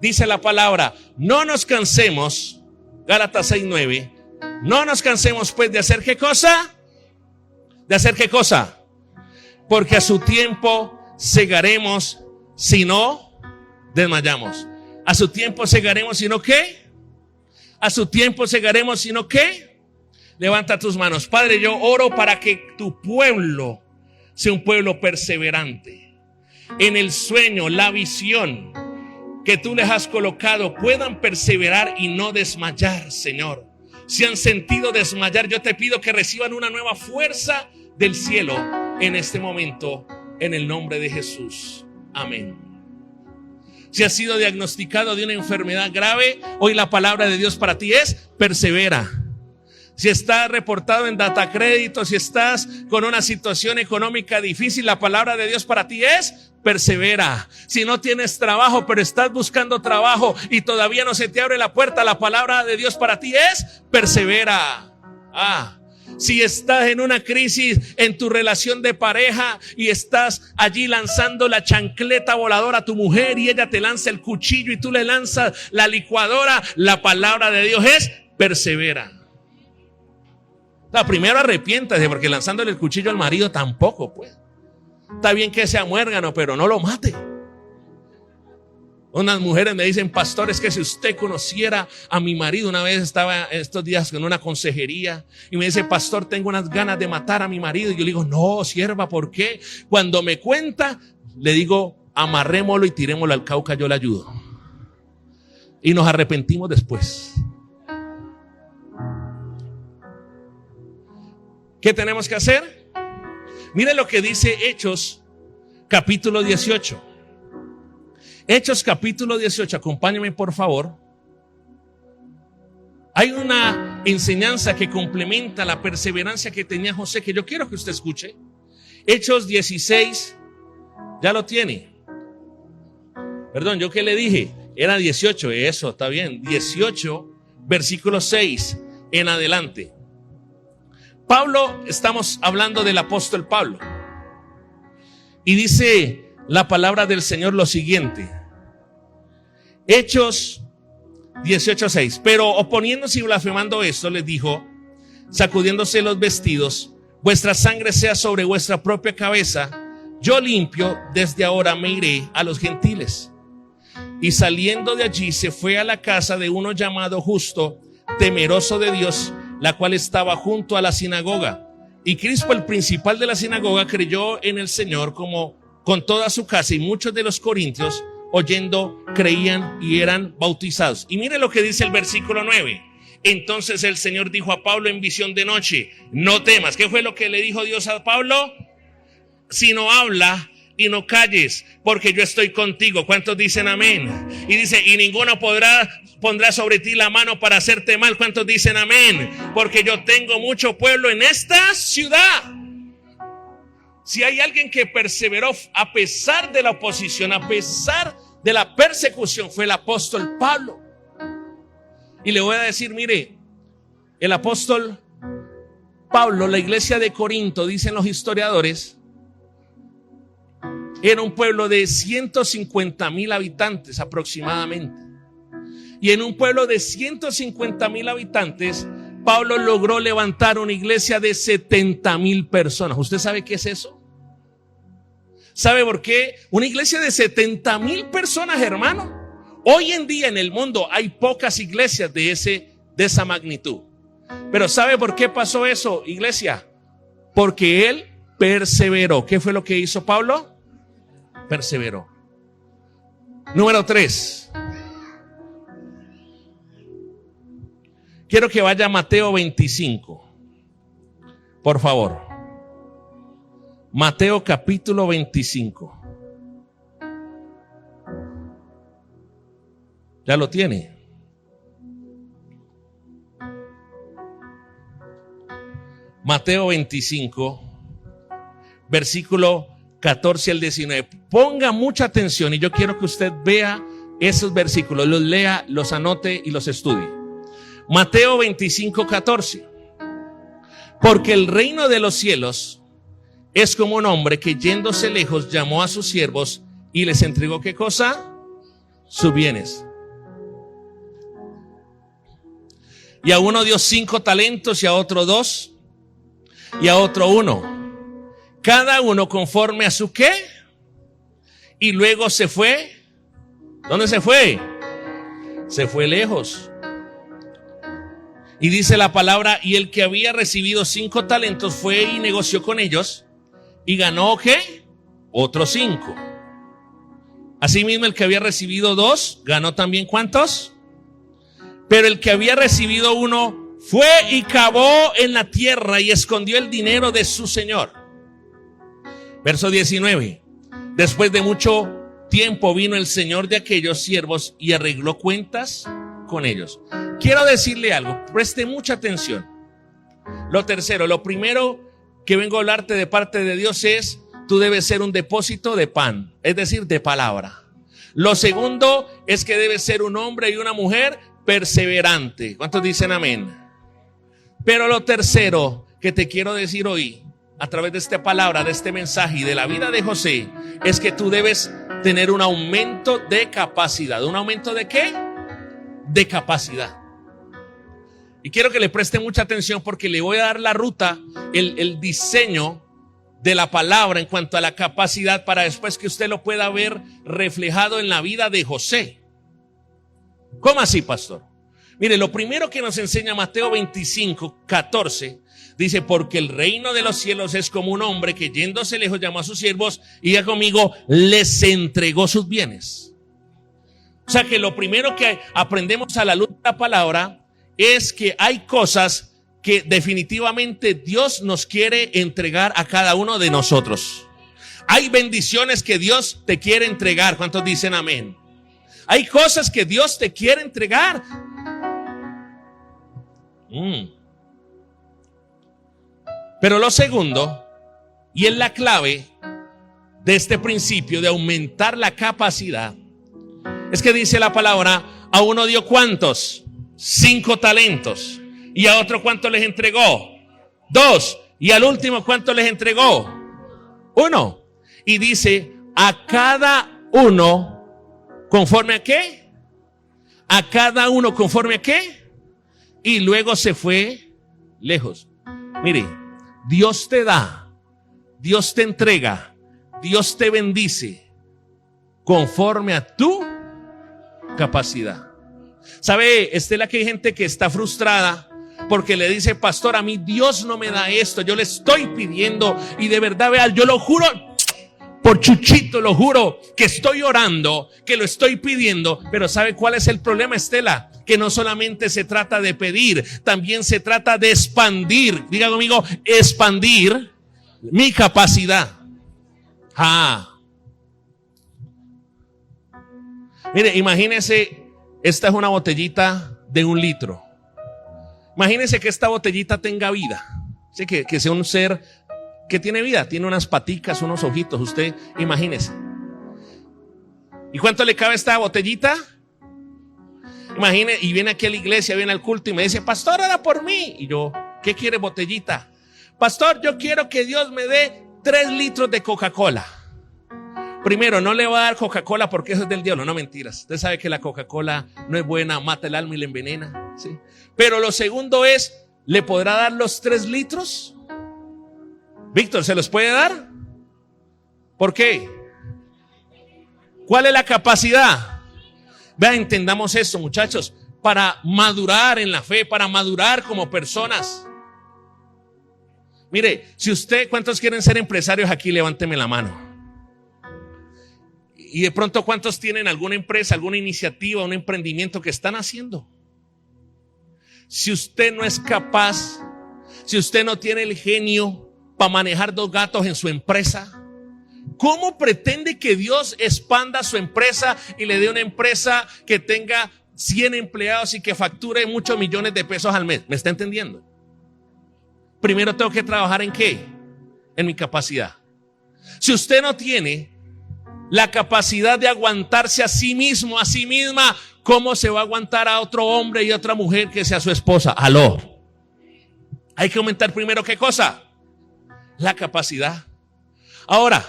Speaker 1: Dice la palabra: no nos cansemos. Gálatas 6:9. No nos cansemos pues de hacer ¿qué cosa? ¿De hacer qué cosa? Porque a su tiempo segaremos si no desmayamos. A su tiempo segaremos si no ¿qué? A su tiempo segaremos si no ¿qué? Levanta tus manos. Padre, yo oro para que tu pueblo sea un pueblo perseverante. En el sueño, la visión que tú les has colocado, puedan perseverar y no desmayar, Señor. Si han sentido desmayar, yo te pido que reciban una nueva fuerza del cielo en este momento, en el nombre de Jesús. Amén. Si has sido diagnosticado de una enfermedad grave, hoy la palabra de Dios para ti es: persevera. Si estás reportado en Datacrédito, si estás con una situación económica difícil, la palabra de Dios para ti es: persevera. Si no tienes trabajo, pero estás buscando trabajo y todavía no se te abre la puerta, la palabra de Dios para ti es: persevera. Si estás en una crisis en tu relación de pareja y estás allí lanzando la chancleta voladora a tu mujer y ella te lanza el cuchillo y tú le lanzas la licuadora, la palabra de Dios es: persevera. Primero arrepiéntase, porque lanzándole el cuchillo al marido tampoco, pues. Está bien que sea muérgano, pero no lo mate. Unas mujeres me dicen: pastor, es que si usted conociera a mi marido. Una vez estaba estos días en una consejería y me dice: pastor, tengo unas ganas de matar a mi marido. Y yo le digo: no, sierva, ¿por qué? Cuando me cuenta, le digo: amarrémoslo y tirémoslo al Cauca, yo le ayudo. Y nos arrepentimos después. ¿Qué tenemos que hacer? Mire lo que dice Hechos capítulo 18. Hechos capítulo 18, acompáñame por favor. Hay una enseñanza que complementa la perseverancia que tenía José, que yo quiero que usted escuche. Hechos 16, ya lo tiene. Perdón, ¿yo qué le dije? Era 18, eso, está bien. 18, versículo 6 en adelante. Pablo, estamos hablando del apóstol Pablo. Y dice la palabra del Señor lo siguiente. Hechos 18:6. Pero oponiéndose y blasfemando esto, les dijo, sacudiéndose los vestidos: vuestra sangre sea sobre vuestra propia cabeza. Yo limpio, desde ahora me iré a los gentiles. Y saliendo de allí se fue a la casa de uno llamado Justo, temeroso de Dios, la cual estaba junto a la sinagoga. Y Crispo, el principal de la sinagoga, creyó en el Señor como con toda su casa, y muchos de los corintios, oyendo, creían y eran bautizados. Y mire lo que dice el versículo 9. Entonces el Señor dijo a Pablo en visión de noche: no temas. ¿Qué fue lo que le dijo Dios a Pablo? Sino habla y no calles, porque yo estoy contigo. ¿Cuántos dicen amén? Y dice: y ninguno pondrá sobre ti la mano para hacerte mal. ¿Cuántos dicen amén? Porque yo tengo mucho pueblo en esta ciudad. Si hay alguien que perseveró a pesar de la oposición, a pesar de la persecución, fue el apóstol Pablo. Y le voy a decir, mire, el apóstol Pablo, la iglesia de Corinto, dicen los historiadores, era un pueblo de 150,000 habitantes aproximadamente. Y en un pueblo de 150,000 habitantes, Pablo logró levantar una iglesia de 70,000 personas. ¿Usted sabe qué es eso? ¿Sabe por qué? Una iglesia de 70,000 personas, hermano. Hoy en día en el mundo hay pocas iglesias de esa magnitud. Pero ¿sabe por qué pasó eso, iglesia? Porque él perseveró. ¿Qué fue lo que hizo Pablo? Perseveró. Número 3. Quiero que vaya a Mateo 25. Por favor. Mateo capítulo 25. Ya lo tiene. Mateo 25, versículo 14 al 19. Ponga mucha atención y yo quiero que usted vea esos versículos, los lea, los anote y los estudie. Mateo 25, 14. Porque el reino de los cielos es como un hombre que yéndose lejos llamó a sus siervos y les entregó ¿qué cosa? Sus bienes. Y a uno dio 5 talentos y a otro 2 y a otro 1. Cada uno conforme a su qué. Y luego se fue. ¿Dónde se fue? Se fue lejos. Y dice la palabra, y el que había recibido 5 talentos fue y negoció con ellos y ganó ¿qué? Otros 5. Asimismo el que había recibido 2 ganó también ¿cuántos? Pero el que había recibido 1 fue y cavó en la tierra y escondió el dinero de su señor. Verso 19. Después de mucho tiempo vino el señor de aquellos siervos y arregló cuentas con ellos. Quiero decirle algo, preste mucha atención. Lo tercero, lo primero que vengo a hablarte de parte de Dios es, tú debes ser un depósito de pan, es decir, de palabra. Lo segundo es que debes ser un hombre y una mujer perseverante. ¿Cuántos dicen amén? Pero lo tercero que te quiero decir hoy, a través de esta palabra, de este mensaje y de la vida de José, es que tú debes tener un aumento de capacidad. ¿Un aumento de qué? De capacidad. Y quiero que le preste mucha atención porque le voy a dar la ruta, el diseño de la palabra en cuanto a la capacidad para después que usted lo pueda ver reflejado en la vida de José. ¿Cómo así, pastor? Mire, lo primero que nos enseña Mateo 25, 14, dice, porque el reino de los cielos es como un hombre que yéndose lejos llamó a sus siervos y ya conmigo les entregó sus bienes. O sea que lo primero que aprendemos a la luz de la palabra es que hay cosas que definitivamente Dios nos quiere entregar a cada uno de nosotros. Hay bendiciones que Dios te quiere entregar. ¿Cuántos dicen amén? Hay cosas que Dios te quiere entregar. Pero lo segundo, y es la clave de este principio de aumentar la capacidad, es que dice la palabra, a uno dio ¿cuántos? 5 talentos. ¿Y a otro cuánto les entregó? 2. ¿Y al último cuánto les entregó? 1. Y dice, a cada uno ¿conforme a qué? A cada uno ¿conforme a qué? Y luego se fue lejos. Mire, Dios te da, Dios te entrega, Dios te bendice conforme a tu capacidad. ¿Sabe, Estela, que hay gente que está frustrada porque le dice, pastor, a mí Dios no me da esto, yo le estoy pidiendo y de verdad, vea, yo lo juro, por Chuchito lo juro, que estoy orando, que lo estoy pidiendo, pero ¿sabe cuál es el problema, Estela? Que no solamente se trata de pedir, también se trata de expandir, diga conmigo, expandir mi capacidad. Mire, imagínese, esta es una botellita de 1 litro. Imagínese que esta botellita tenga vida. ¿Sí? Que sea un ser que tiene vida, tiene unas paticas, unos ojitos. Usted imagínese. ¿Y cuánto le cabe a esta botellita? Imagine, y viene aquí a la iglesia, viene al culto y me dice, pastor, ora por mí. Y yo, ¿qué quiere, botellita? Pastor, yo quiero que Dios me dé 3 litros de Coca-Cola. Primero, no le va a dar Coca-Cola porque eso es del diablo, no, mentiras. Usted sabe que la Coca-Cola no es buena, mata el alma y la envenena, ¿sí? Pero lo segundo es, ¿le podrá dar los 3 litros? Víctor, ¿se los puede dar? ¿Por qué? ¿Cuál es la capacidad? Vean, entendamos esto, muchachos, para madurar en la fe, para madurar como personas. Mire, si usted, ¿cuántos quieren ser empresarios aquí? Levánteme la mano. Y de pronto, ¿cuántos tienen alguna empresa, alguna iniciativa, un emprendimiento que están haciendo? Si usted no es capaz, si usted no tiene el genio para manejar 2 gatos en su empresa, ¿Cómo pretende que Dios expanda su empresa y le dé una empresa que tenga 100 empleados y que facture muchos millones de pesos al mes? ¿Me está entendiendo? Primero tengo que trabajar ¿en qué? En mi capacidad. Si usted no tiene la capacidad de aguantarse a sí mismo, a sí misma, ¿cómo se va a aguantar a otro hombre y otra mujer que sea su esposa? Aló. Hay que aumentar primero ¿qué cosa? La capacidad. Ahora,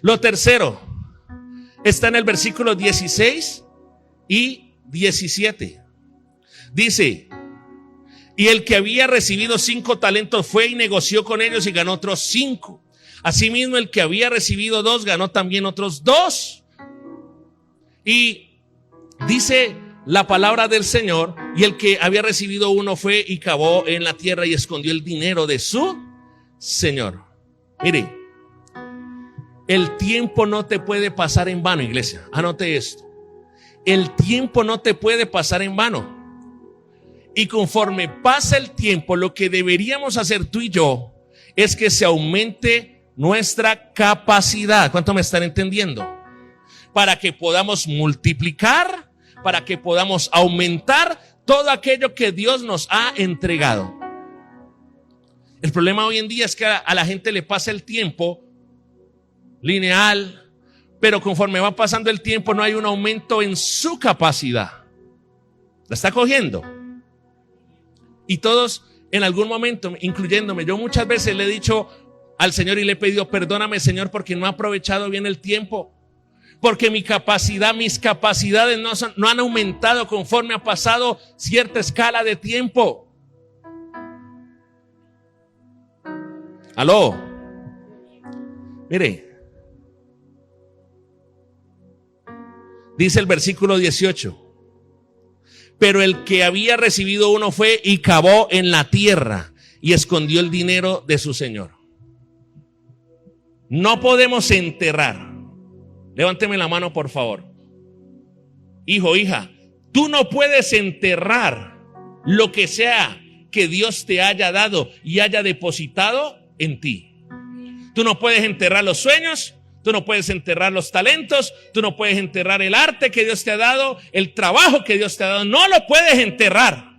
Speaker 1: lo tercero está en el versículo 16 y 17. Dice: y el que había recibido 5 talentos fue y negoció con ellos y ganó otros 5. Asimismo, el que había recibido 2 ganó también otros 2. Y dice la palabra del Señor: y el que había recibido 1 fue y cavó en la tierra y escondió el dinero de su Señor. Mire, el tiempo no te puede pasar en vano, iglesia. Anote esto. El tiempo no te puede pasar en vano. Y conforme pasa el tiempo, lo que deberíamos hacer tú y yo es que se aumente nuestra capacidad. ¿Cuánto me están entendiendo? Para que podamos multiplicar, para que podamos aumentar todo aquello que Dios nos ha entregado. El problema hoy en día es que a la gente le pasa el tiempo lineal, pero conforme va pasando el tiempo no hay un aumento en su capacidad. ¿La está cogiendo? Y todos en algún momento, incluyéndome, yo muchas veces le he dicho al Señor y le he pedido: perdóname, Señor, porque no he aprovechado bien el tiempo, porque mi capacidad, mis capacidades no han aumentado conforme ha pasado cierta escala de tiempo. Aló. Mire, dice el versículo 18: pero el que había recibido 1 fue y cavó en la tierra y escondió el dinero de su señor. No podemos enterrar. Levánteme la mano, por favor. Hijo, hija, tú no puedes enterrar lo que sea que Dios te haya dado y haya depositado en ti. Tú no puedes enterrar los sueños. Tú no puedes enterrar los talentos, tú no puedes enterrar el arte que Dios te ha dado, el trabajo que Dios te ha dado, no lo puedes enterrar.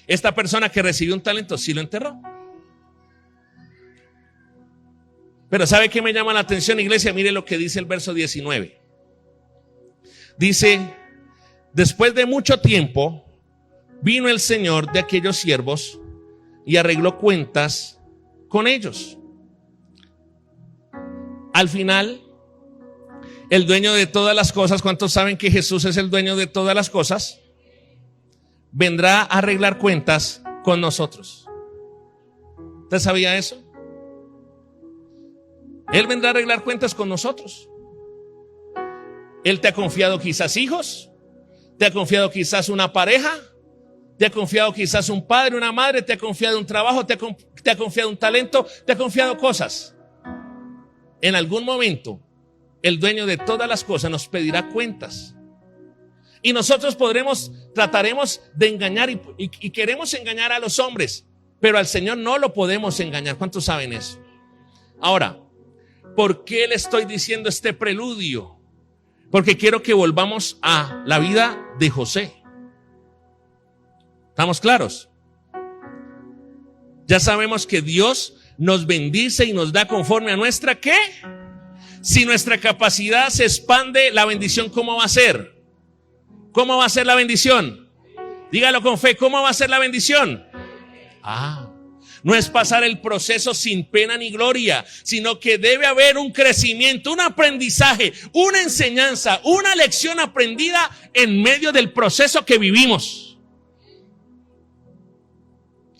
Speaker 1: Esta persona que recibió un talento sí lo enterró. Pero ¿sabe qué me llama la atención, iglesia? Mire lo que dice el verso 19. Dice: después de mucho tiempo vino el Señor de aquellos siervos y arregló cuentas con ellos. Al final, el dueño de todas las cosas, ¿cuántos saben que Jesús es el dueño de todas las cosas? Vendrá a arreglar cuentas con nosotros. ¿Usted sabía eso? Él vendrá a arreglar cuentas con nosotros. Él te ha confiado quizás hijos, te ha confiado quizás una pareja, te ha confiado quizás un padre, una madre, te ha confiado un trabajo, te ha confiado un talento, te ha confiado cosas. En algún momento, el dueño de todas las cosas nos pedirá cuentas. Y nosotros trataremos de engañar y queremos engañar a los hombres, pero al Señor no lo podemos engañar. ¿Cuántos saben eso? Ahora, ¿por qué le estoy diciendo este preludio? Porque quiero que volvamos a la vida de José. ¿Estamos claros? Ya sabemos que Dios nos bendice y nos da conforme a nuestra ¿qué? Si nuestra capacidad se expande, la bendición ¿cómo va a ser? ¿Cómo va a ser la bendición? Dígalo con fe, ¿cómo va a ser la bendición? No es pasar el proceso sin pena ni gloria, sino que debe haber un crecimiento, un aprendizaje, una enseñanza, una lección aprendida en medio del proceso que vivimos.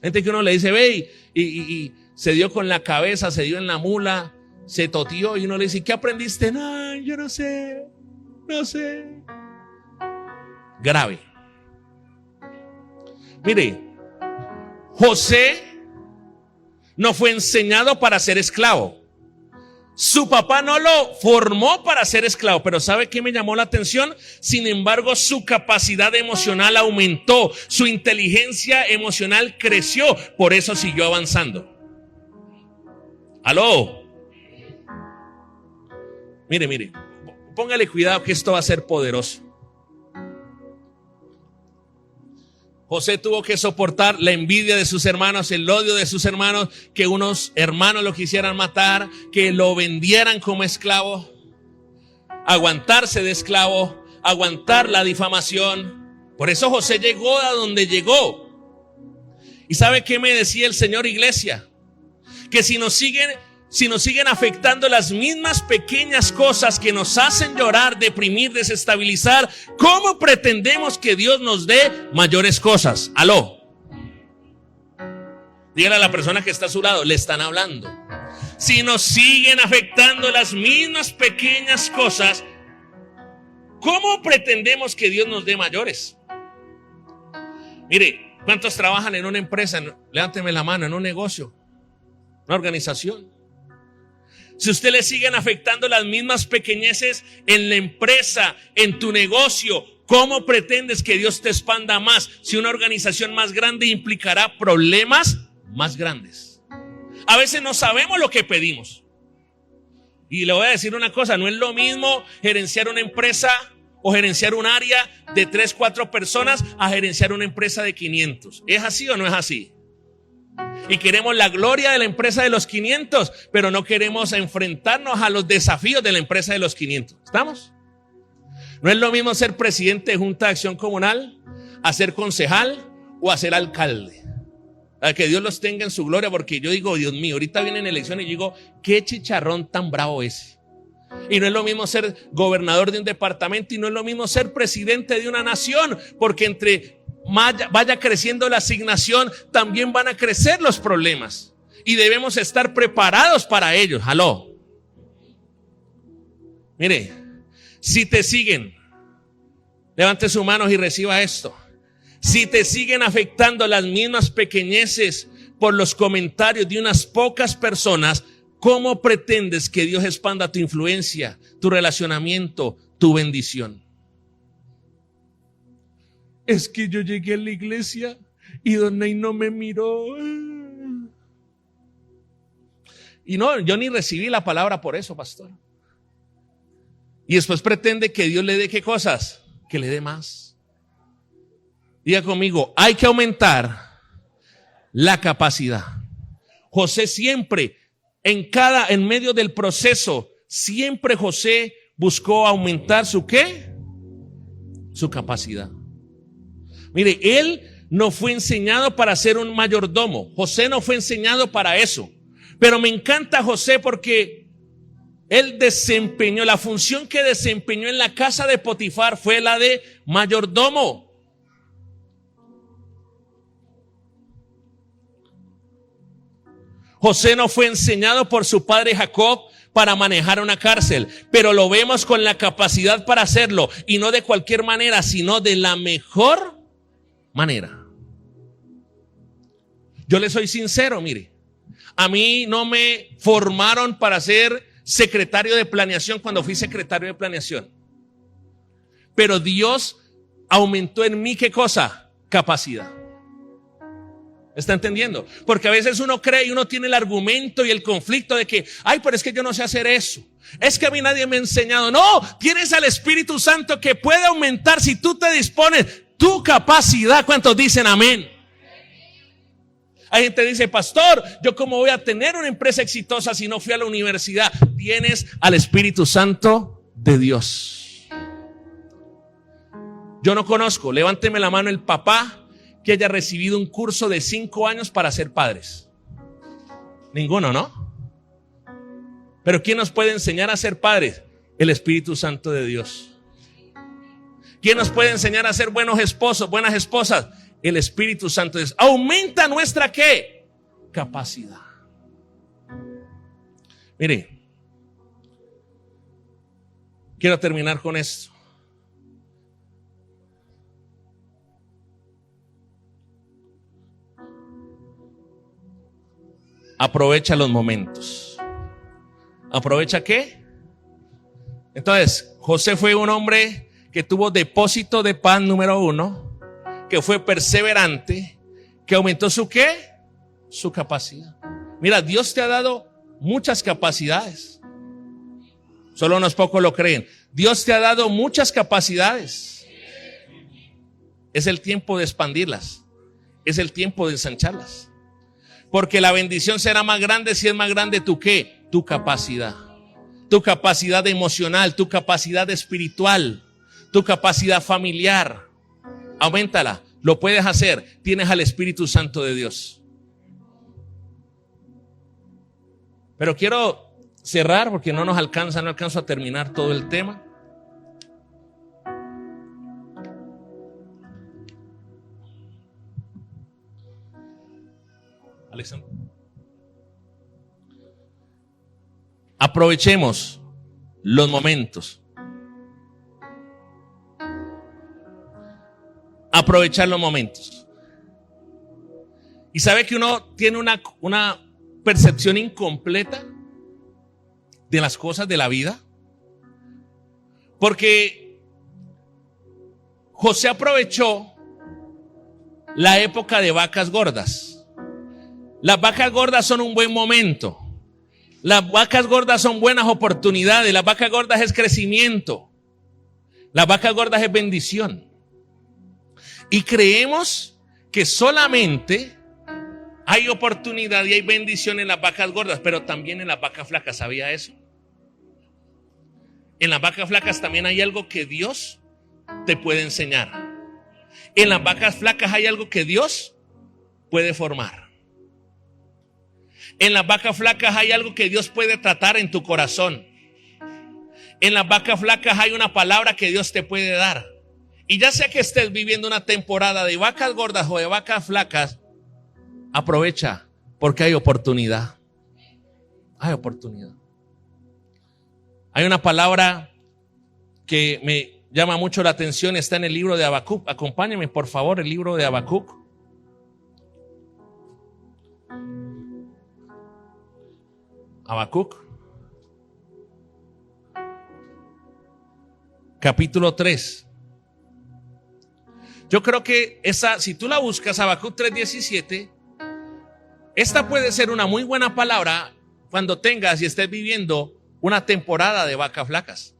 Speaker 1: Gente que uno le dice: ve y se dio con la cabeza, se dio en la mula, se toteó, y uno le dice: ¿qué aprendiste? No, yo no sé. Grave. Mire, José no fue enseñado para ser esclavo. Su papá no lo formó para ser esclavo, pero ¿sabe qué me llamó la atención? Sin embargo, su capacidad emocional aumentó, su inteligencia emocional creció, por eso siguió avanzando. ¿Aló? Mire, póngale cuidado que esto va a ser poderoso. José tuvo que soportar la envidia de sus hermanos, el odio de sus hermanos, que unos hermanos lo quisieran matar, que lo vendieran como esclavo, aguantarse de esclavo, aguantar la difamación. Por eso José llegó a donde llegó. ¿Y sabe qué me decía el Señor, iglesia? Que si nos siguen afectando las mismas pequeñas cosas que nos hacen llorar, deprimir, desestabilizar, ¿cómo pretendemos que Dios nos dé mayores cosas? Aló. Dígale a la persona que está a su lado, le están hablando. Si nos siguen afectando las mismas pequeñas cosas, ¿cómo pretendemos que Dios nos dé mayores? Mire, ¿cuántos trabajan en una empresa? Levánteme la mano, en un negocio, una organización. Si usted le siguen afectando las mismas pequeñeces en la empresa, en tu negocio, ¿cómo pretendes que Dios te expanda más? Si una organización más grande implicará problemas más grandes. A veces no sabemos lo que pedimos. Y le voy a decir una cosa, no es lo mismo gerenciar una empresa o gerenciar un área de 3, 4 personas a gerenciar una empresa de 500. ¿Es así o no es así? Y queremos la gloria de la empresa de los 500, pero no queremos enfrentarnos a los desafíos de la empresa de los 500. ¿Estamos? No es lo mismo ser presidente de Junta de Acción Comunal, a ser concejal o a ser alcalde. A que Dios los tenga en su gloria, porque yo digo, Dios mío, ahorita vienen elecciones y digo, qué chicharrón tan bravo ese. Y no es lo mismo ser gobernador de un departamento y no es lo mismo ser presidente de una nación, porque entre vaya creciendo la asignación, también van a crecer los problemas y debemos estar preparados para ellos. Aló. Mire, si te siguen, levante sus manos y reciba esto. Si te siguen afectando las mismas pequeñeces por los comentarios de unas pocas personas, ¿cómo pretendes que Dios expanda tu influencia, tu relacionamiento, tu bendición? Es que yo llegué a la iglesia y don Ney no me miró. Y no, yo ni recibí la palabra por eso, pastor. Y después pretende que Dios le dé ¿qué cosas? Que le dé más. Diga conmigo, hay que aumentar la capacidad. José siempre, en medio del proceso, siempre José buscó aumentar su ¿qué? Su capacidad. Mire, él no fue enseñado para ser un mayordomo. José no fue enseñado para eso. Pero me encanta José porque él desempeñó, la función que desempeñó en la casa de Potifar fue la de mayordomo. José no fue enseñado por su padre Jacob para manejar una cárcel, pero lo vemos con la capacidad para hacerlo, y no de cualquier manera, sino de la mejor manera. Yo le soy sincero, mire, a mí no me formaron para ser secretario de planeación cuando fui secretario de planeación, pero Dios aumentó en mí ¿qué cosa? Capacidad. ¿Está entendiendo? Porque a veces uno cree y uno tiene el argumento y el conflicto de que, ay, pero es que yo no sé hacer eso. Es que a mí nadie me ha enseñado. No, tienes al Espíritu Santo que puede aumentar si tú te dispones tu capacidad. ¿Cuántos dicen amén? Hay gente que dice, pastor, yo cómo voy a tener una empresa exitosa si no fui a la universidad. Tienes al Espíritu Santo de Dios. Yo no conozco, levánteme la mano el papá que haya recibido un curso de 5 años para ser padres. Ninguno, ¿no? Pero ¿quién nos puede enseñar a ser padres? El Espíritu Santo de Dios. ¿Quién nos puede enseñar a ser buenos esposos, buenas esposas? El Espíritu Santo de Dios. Aumenta nuestra ¿qué? Capacidad. Mire, quiero terminar con esto. Aprovecha los momentos. ¿Aprovecha qué? Entonces, José fue un hombre que tuvo depósito de pan número 1, que fue perseverante, que aumentó su ¿qué? Su capacidad. Mira, Dios te ha dado muchas capacidades. Solo unos pocos lo creen. Dios te ha dado muchas capacidades. Es el tiempo de expandirlas. Es el tiempo de ensancharlas. Porque la bendición será más grande si es más grande tu ¿qué? Tu capacidad. Tu capacidad emocional, tu capacidad espiritual, tu capacidad familiar. Auméntala. Lo puedes hacer. Tienes al Espíritu Santo de Dios. Pero quiero cerrar porque no alcanzo a terminar todo el tema. Alexander. Aprovechemos los momentos. Aprovechar los momentos. Y sabe que uno tiene una percepción incompleta de las cosas de la vida. Porque José aprovechó la época de vacas gordas. Las vacas gordas son un buen momento. Las vacas gordas son buenas oportunidades. Las vacas gordas es crecimiento. Las vacas gordas es bendición. Y creemos que solamente hay oportunidad y hay bendición en las vacas gordas, pero también en las vacas flacas. ¿Sabía eso? En las vacas flacas también hay algo que Dios te puede enseñar. En las vacas flacas hay algo que Dios puede formar. En las vacas flacas hay algo que Dios puede tratar en tu corazón. En las vacas flacas hay una palabra que Dios te puede dar. Y ya sea que estés viviendo una temporada de vacas gordas o de vacas flacas, aprovecha porque hay oportunidad. Hay oportunidad. Hay una palabra que me llama mucho la atención, está en el libro de Habacuc. Acompáñenme por favor, el libro de Habacuc. Habacuc, capítulo 3. Yo creo que si tú la buscas, Habacuc 3:17, esta puede ser una muy buena palabra cuando tengas y estés viviendo una temporada de vacas flacas.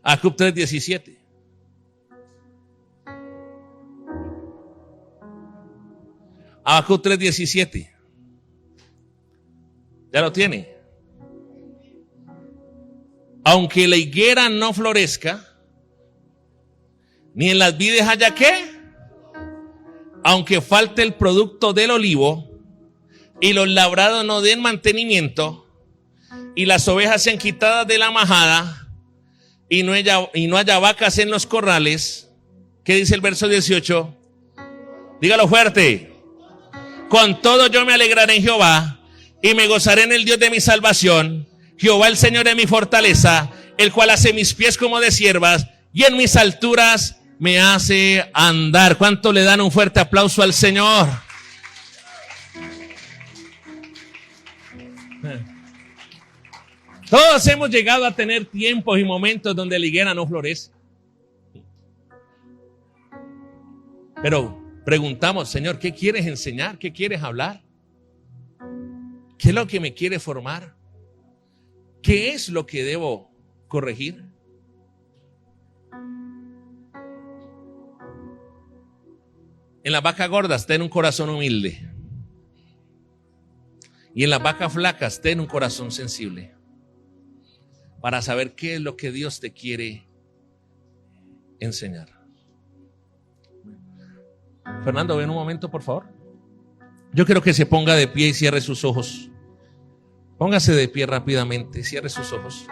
Speaker 1: Habacuc 3:17. Habacuc 3:17. ¿Ya lo tiene? Aunque la higuera no florezca, ni en las vides haya ¿qué? Aunque falte el producto del olivo, y los labrados no den mantenimiento, y las ovejas sean quitadas de la majada, y no haya vacas en los corrales. ¿Qué dice el verso 18? Dígalo fuerte. Con todo yo me alegraré en Jehová, y me gozaré en el Dios de mi salvación. Jehová el Señor es mi fortaleza, el cual hace mis pies como de ciervas, y en mis alturas me hace andar. ¿Cuánto le dan un fuerte aplauso al Señor? Todos hemos llegado a tener tiempos y momentos donde la higuera no florece. Pero preguntamos, Señor, ¿qué quieres enseñar? ¿Qué quieres hablar? ¿Qué es lo que me quiere formar? ¿Qué es lo que debo corregir? En las vacas gordas ten un corazón humilde. Y en las vacas flacas ten un corazón sensible. Para saber qué es lo que Dios te quiere enseñar. Fernando, ven un momento, por favor. Yo quiero que se ponga de pie y cierre sus ojos. Póngase de pie rápidamente, cierre sus ojos.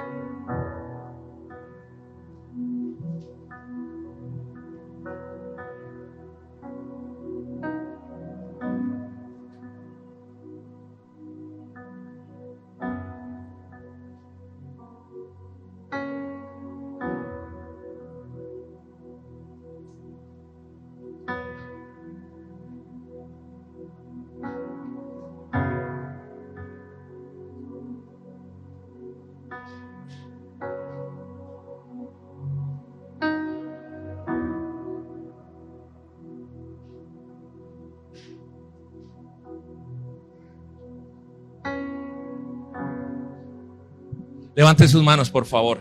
Speaker 1: Levante sus manos, por favor.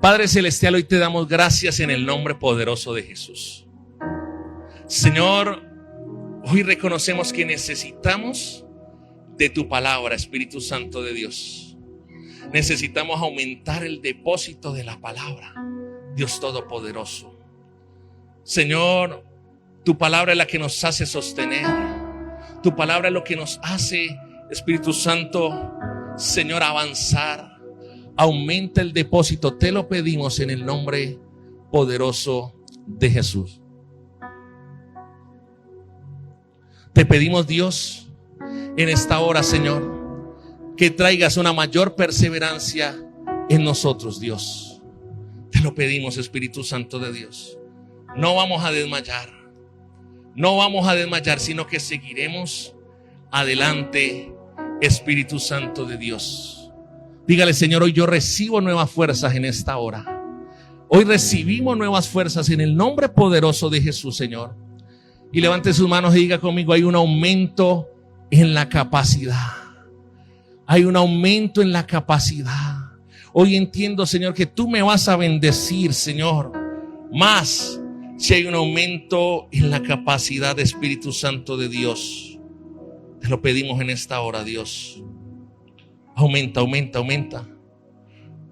Speaker 1: Padre Celestial, hoy te damos gracias en el nombre poderoso de Jesús. Señor, hoy reconocemos que necesitamos de tu palabra, Espíritu Santo de Dios. Necesitamos aumentar el depósito de la palabra, Dios Todopoderoso. Señor, tu palabra es la que nos hace sostener. Tu palabra es lo que nos hace, Espíritu Santo, Señor, avanzar. Aumenta el depósito, te lo pedimos en el nombre poderoso de Jesús. Te pedimos, Dios, en esta hora, Señor, que traigas una mayor perseverancia en nosotros, Dios. Te lo pedimos, Espíritu Santo de Dios. No vamos a desmayar. No vamos a desmayar, sino que seguiremos adelante, Espíritu Santo de Dios. Dígale, Señor, hoy yo recibo nuevas fuerzas en esta hora. Hoy recibimos nuevas fuerzas en el nombre poderoso de Jesús, Señor. Y levante sus manos y diga conmigo, hay un aumento en la capacidad. Hay un aumento en la capacidad. Hoy entiendo, Señor, que tú me vas a bendecir, Señor. Más si hay un aumento en la capacidad de Espíritu Santo de Dios. Te lo pedimos en esta hora, Dios. Aumenta, aumenta, aumenta.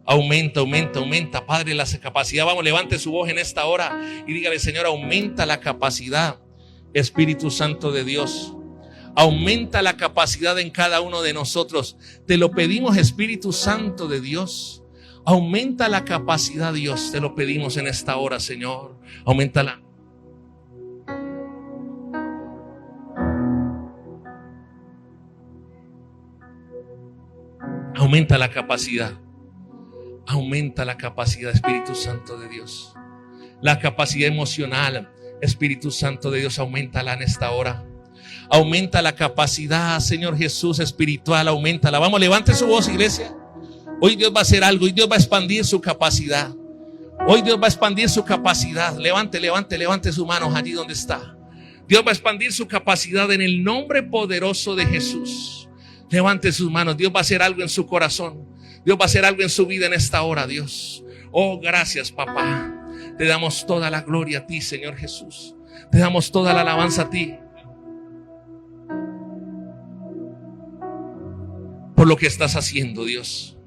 Speaker 1: Aumenta, aumenta, aumenta, Padre, la capacidad. Vamos, levante su voz en esta hora y dígale, Señor, aumenta la capacidad, Espíritu Santo de Dios. Aumenta la capacidad en cada uno de nosotros. Te lo pedimos, Espíritu Santo de Dios. Aumenta la capacidad, Dios. Te lo pedimos en esta hora, Señor. Aumentala. Aumenta la capacidad. Aumenta la capacidad, Espíritu Santo de Dios. La capacidad emocional, Espíritu Santo de Dios, auméntala en esta hora. Aumenta la capacidad, Señor Jesús, espiritual, auméntala. Vamos, levante su voz, iglesia. Hoy Dios va a hacer algo y Dios va a expandir su capacidad. Hoy Dios va a expandir su capacidad. Levante sus manos allí donde está. Dios va a expandir su capacidad en el nombre poderoso de Jesús. Levante sus manos. Dios va a hacer algo en su corazón. Dios va a hacer algo en su vida en esta hora, Dios. Oh, gracias, papá. Te damos toda la gloria a ti, Señor Jesús. Te damos toda la alabanza a ti. Por lo que estás haciendo, Dios.